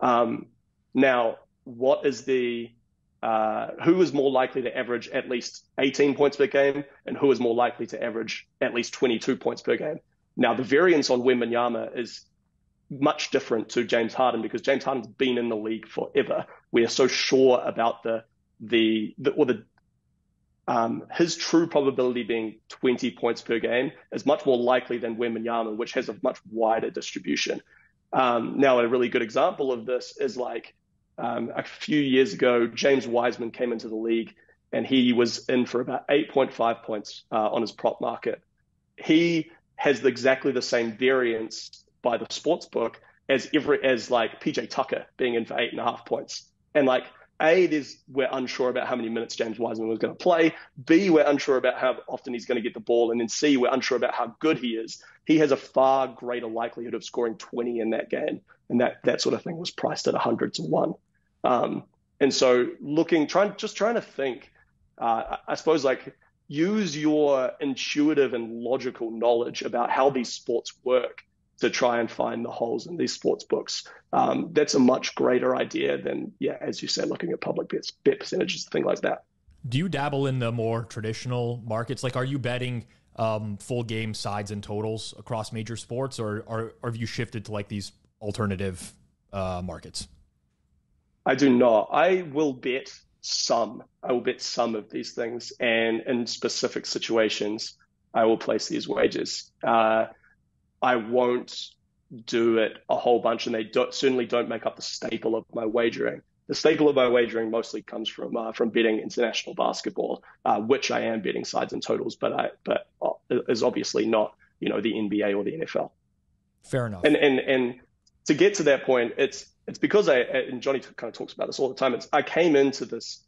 Now, what is who is more likely to average at least 18 points per game, and who is more likely to average at least 22 points per game? Now, the variance on Wembanyama is much different to James Harden, because James Harden's been in the league forever. We are so sure about his true probability being 20 points per game is much more likely than Wembanyama, which has a much wider distribution. Now, a really good example of this is like, a few years ago, James Wiseman came into the league and he was in for about 8.5 points on his prop market. He has exactly the same variance by the sports book as like PJ Tucker being in for 8.5 points. And like, we're unsure about how many minutes James Wiseman was going to play. B, we're unsure about how often he's going to get the ball. And then C, we're unsure about how good he is. He has a far greater likelihood of scoring 20 in that game. And that sort of thing was priced at 100 to 1. And so trying to think, I suppose, like, use your intuitive and logical knowledge about how these sports work to try and find the holes in these sports books. That's a much greater idea than, as you said, looking at public bet percentages, things like that. Do you dabble in the more traditional markets? Like, are you betting full game sides and totals across major sports, or have you shifted to like these alternative markets? I do not. I will bet some of these things, and in specific situations, I will place these wagers. I won't do it a whole bunch, and they certainly don't make up the staple of my wagering. The staple of my wagering mostly comes from betting international basketball, which I am betting sides and totals, but is obviously not, the NBA or the NFL. Fair enough. And to get to that point, it's because and Johnny kind of talks about this all the time. I came into this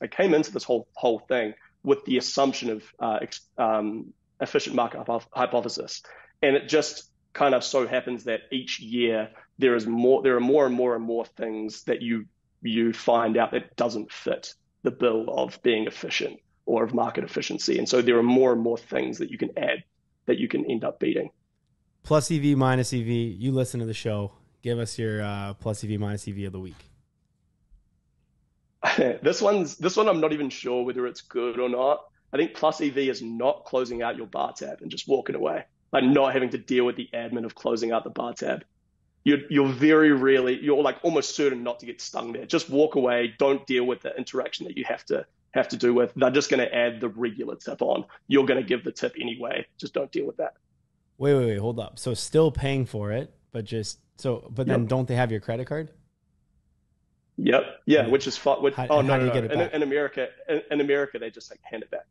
whole thing with the assumption of efficient market hypothesis, and it just kind of so happens that each year there are more and more things that you find out that doesn't fit the bill of being efficient or of market efficiency, and so there are more and more things that you can add that you can end up beating. Plus EV, minus EV. You listen to the show. Give us your plus EV, minus EV of the week. This one I'm not even sure whether it's good or not. I think plus EV is not closing out your bar tab and just walking away, like not having to deal with the admin of closing out the bar tab. You're like almost certain not to get stung there. Just walk away. Don't deal with the interaction that you have to do with. They're just going to add the regular tip on. You're going to give the tip anyway. Just don't deal with that. Wait, hold up. So still paying for it, but then don't they have your credit card? Yep. Yeah, which is fun. How do you get it back? In America, they just like hand it back.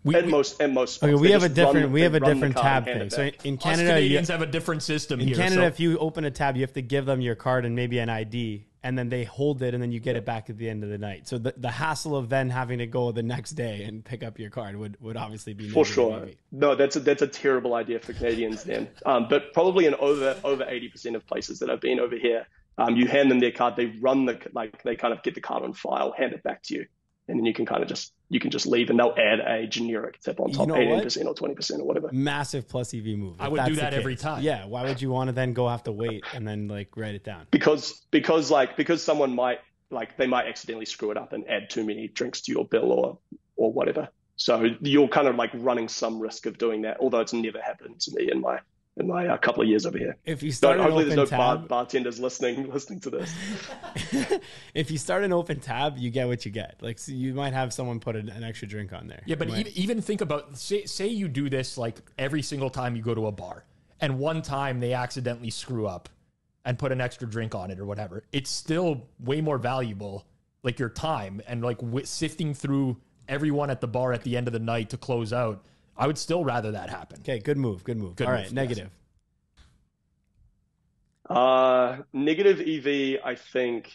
Most sports, okay, we have a different tab thing. So in Canada, Canadians have a different system here. In Canada, if you open a tab, you have to give them your card and maybe an ID, and then they hold it, and then you get it back at the end of the night. So the hassle of then having to go the next day and pick up your card would obviously be for sure. Maybe. No, that's a terrible idea for Canadians then. But probably in over 80% of places that I've been over here, you hand them their card, they kind of get the card on file, hand it back to you, and then you can just leave, and they'll add a generic tip on top, 18% or 20% or whatever. Massive plus EV move. I would do that every time. Yeah. Why would you want to then go have to wait and then like write it down? Because someone might accidentally screw it up and add too many drinks to your bill or whatever. So you're kind of like running some risk of doing that, although it's never happened to me in in my couple of years over here. If you start hopefully an there's open no tab, bartenders listening to this. if you start an open tab, you get what you get. Like, so you might have someone put an extra drink on there. Yeah, but even think about, say you do this like every single time you go to a bar, and one time they accidentally screw up and put an extra drink on it or whatever. It's still way more valuable, like your time and like sifting through everyone at the bar at the end of the night to close out. I would still rather that happen. Okay, good move. All right, negative. Negative EV, I think,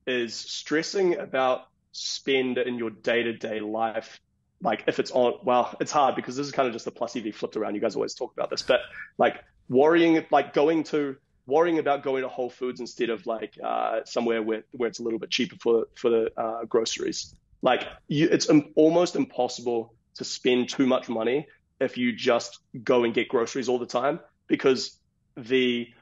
is stressing about spend in your day-to-day life. Like if it's on, well, it's hard because this is kind of just the plus EV flipped around. You guys always talk about this, but like worrying about going to Whole Foods instead of like somewhere where it's a little bit cheaper for the groceries. Like it's almost impossible to spend too much money if you just go and get groceries all the time, because the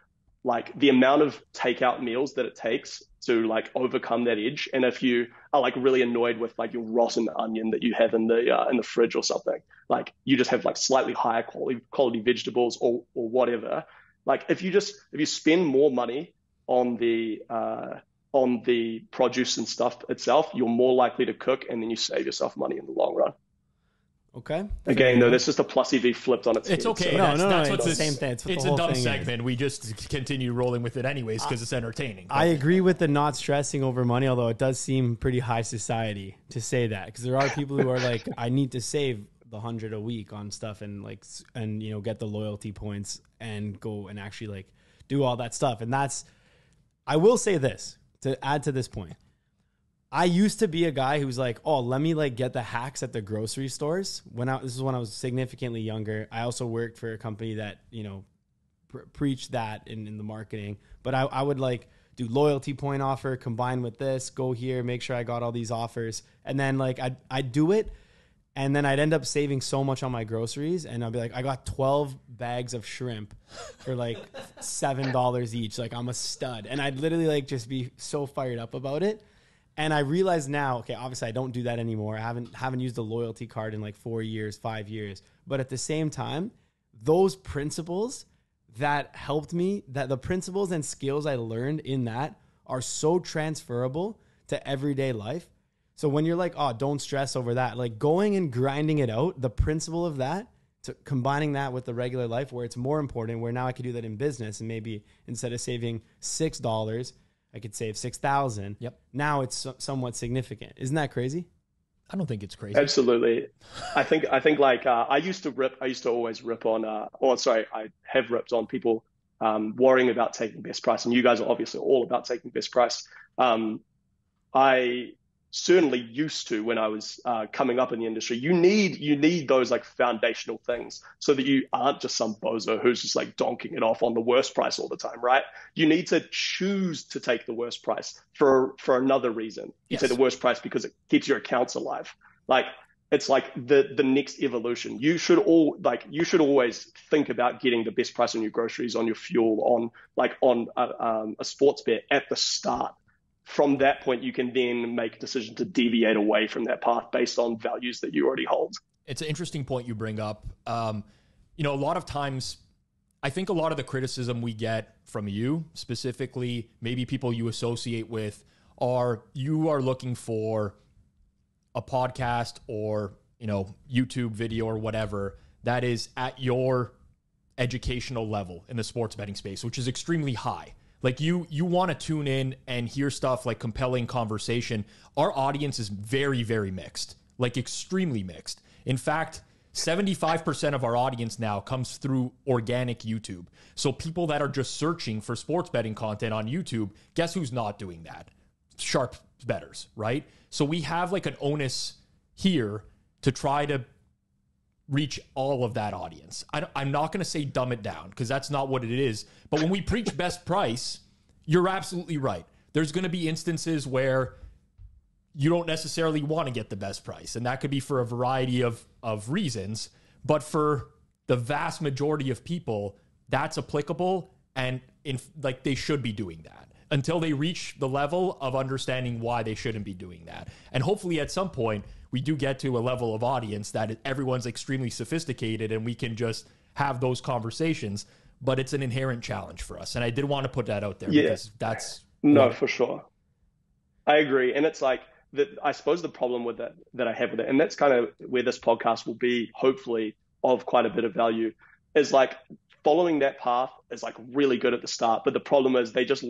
amount of takeout meals that it takes to like overcome that edge. And if you are like really annoyed with like your rotten onion that you have in the fridge or something, like you just have like slightly higher quality vegetables or whatever. Like if you spend more money on the produce and stuff itself, you're more likely to cook, and then you save yourself money in the long run. Okay. Again, though, that's just a plus EV flipped on its head. It's okay. So. That's it's what the same thing. It's a dumb segment. We just continue rolling with it anyways because it's entertaining. I agree with the not stressing over money, although it does seem pretty high society to say that, because there are people who are like, I need to save the 100 a week on stuff and get the loyalty points and go and actually like do all that stuff. And I will say this to add to this point. I used to be a guy who was like, oh, let me like get the hacks at the grocery stores. This is when I was significantly younger. I also worked for a company that, preached that in the marketing, but I would like do loyalty point offer combined with this, go here, make sure I got all these offers. And then like I'd do it. And then I'd end up saving so much on my groceries, and I'd be like, I got 12 bags of shrimp for like $7 each. Like I'm a stud. And I'd literally like just be so fired up about it. And I realize now, okay, obviously I don't do that anymore. I haven't used a loyalty card in like 4 years, 5 years. But at the same time, those principles that helped me, that the principles and skills I learned in that are so transferable to everyday life. So when you're like, oh, don't stress over that, like going and grinding it out, the principle of that, to combining that with the regular life where it's more important, where now I could do that in business, and maybe instead of saving $6, I could save 6,000. Yep. Now it's somewhat significant. Isn't that crazy? I don't think it's crazy. Absolutely. I think like I used to always rip on, I have ripped on people worrying about taking best price. And you guys are obviously all about taking best price. I certainly used to when I was coming up in the industry. You need those like foundational things so that you aren't just some bozo who's just like donking it off on the worst price all the time, right? You need to choose to take the worst price for another reason. You take the worst price because it keeps your accounts alive. Like it's like the next evolution. You should always think about getting the best price on your groceries, on your fuel, on a sports bet at the start. From that point, you can then make a decision to deviate away from that path based on values that you already hold. It's an interesting point you bring up. A lot of times, I think a lot of the criticism we get from you, specifically, maybe people you associate with, you are looking for a podcast or, YouTube video or whatever that is at your educational level in the sports betting space, which is extremely high. Like you want to tune in and hear stuff like compelling conversation. Our audience is very, very mixed, like extremely mixed. In fact, 75% of our audience now comes through organic YouTube. So people that are just searching for sports betting content on YouTube, guess who's not doing that? Sharp bettors, right? So we have like an onus here to try to reach all of that audience. I'm not going to say dumb it down because that's not what it is. But when we preach best price, you're absolutely right. There's going to be instances where you don't necessarily want to get the best price. And that could be for a variety of reasons. But for the vast majority of people, that's applicable. And they should be doing that until they reach the level of understanding why they shouldn't be doing that. And hopefully at some point, we do get to a level of audience that everyone's extremely sophisticated and we can just have those conversations. but it's an inherent challenge for us. And I did want to put that out there Yeah. because that's No, for sure. I agree. And it's like I suppose the problem with that I have with it, and that's kind of where this podcast will be, hopefully, of quite a bit of value, is like following that path is like really good at the start. But the problem is they just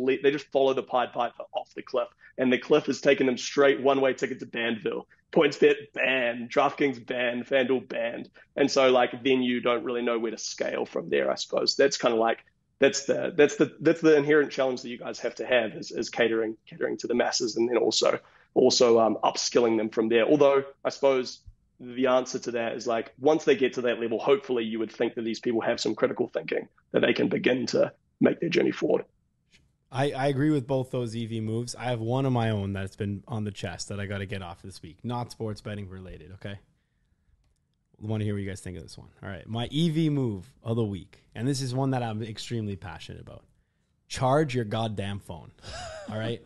follow the Pied Piper off the cliff, and the cliff is taking them straight one-way ticket to Bandville. PointsBet banned, DraftKings banned, FanDuel banned. And so like then you don't really know where to scale from there, I suppose. That's kind of like that's the inherent challenge that you guys have to have is catering to the masses, and then also upskilling them from there. Although I suppose the answer to that is like once they get to that level, hopefully you would think that these people have some critical thinking that they can begin to make their journey forward. I agree with both those EV moves. I have one of my own that's been on the chest that I got to get off this week, not sports betting related. Okay. I want to hear what you guys think of this one. All right. My EV move of the week, and this is one that I'm extremely passionate about. Charge your goddamn phone. All right.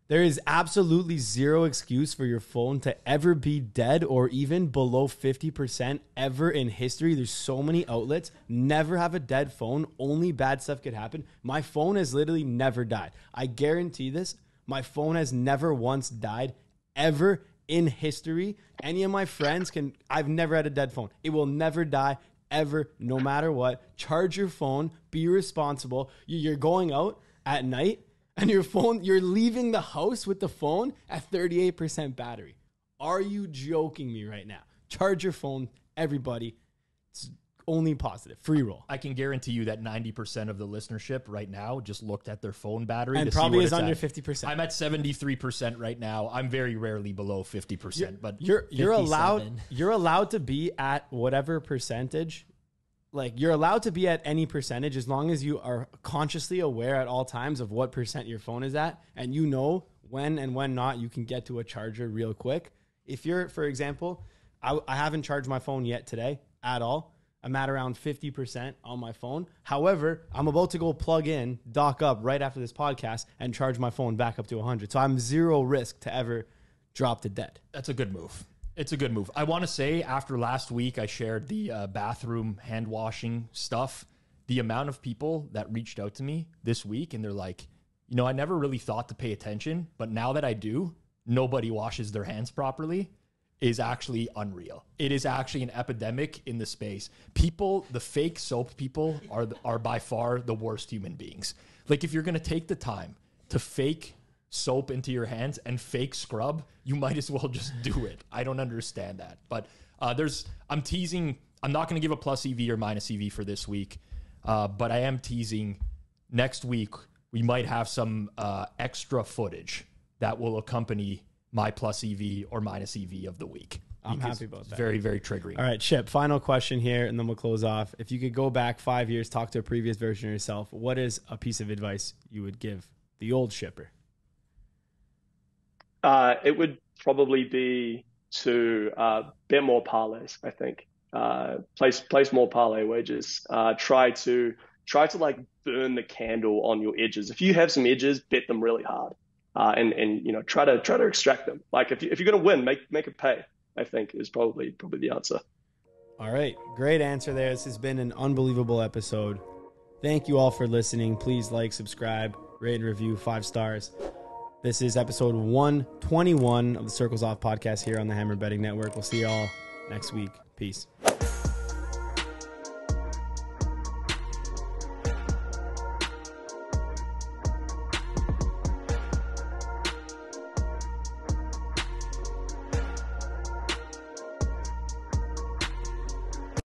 There is absolutely zero excuse for your phone to ever be dead or even below 50% ever in history. There's so many outlets. Never have a dead phone. Only bad stuff could happen. My phone has literally never died. I guarantee this. My phone has never once died ever in history. Any of my friends I've never had a dead phone. It will never die ever, no matter what. Charge your phone. Be responsible. You're going out at night. And your phone, you're leaving the house with the phone at 38% battery. Are you joking me right now? Charge your phone, everybody. It's only positive. Free roll. I can guarantee you that 90% of the listenership right now just looked at their phone battery And to probably see what is it's under at. 50%. I'm at 73% right now. I'm very rarely below 50%, but You're 57. you're allowed to be at whatever percentage. Like you're allowed to be at any percentage as long as you are consciously aware at all times of what percent your phone is at, and you know when and when not you can get to a charger real quick. If you're, for example, I haven't charged my phone yet today at all. I'm at around 50% on my phone. However, I'm about to go plug in, dock up right after this podcast and charge my phone back up to 100. So I'm zero risk to ever drop to dead. that's a good move. It's a good move. I want to say after last week, I shared the bathroom hand washing stuff. The amount of people that reached out to me this week and they're like, I never really thought to pay attention, but now that I do, nobody washes their hands properly is actually unreal. It is actually an epidemic in the space. People, the fake soap people are by far the worst human beings. Like if you're going to take the time to fake soap into your hands and fake scrub, you might as well just do it. I don't understand that. But I'm teasing, I'm not going to give a plus EV or minus EV for this week, but I am teasing next week we might have some extra footage that will accompany my plus EV or minus EV of the week. I'm happy about that. Very, very triggering. All right, Chip, final question here, and then we'll close off. If you could go back 5 years, talk to a previous version of yourself, what is a piece of advice you would give the old shipper? It would probably be to bet more parlays, I think. Place more parlay wagers. Try to like burn the candle on your edges. If you have some edges, bet them really hard. And try to extract them. Like if you're going to win, make it pay, I think is probably the answer. All right. Great answer there. This has been an unbelievable episode. Thank you all for listening. Please like, subscribe, rate and review 5 stars. This is episode 121 of the Circles Off podcast here on the Hammer Betting Network. We'll see you all next week. Peace.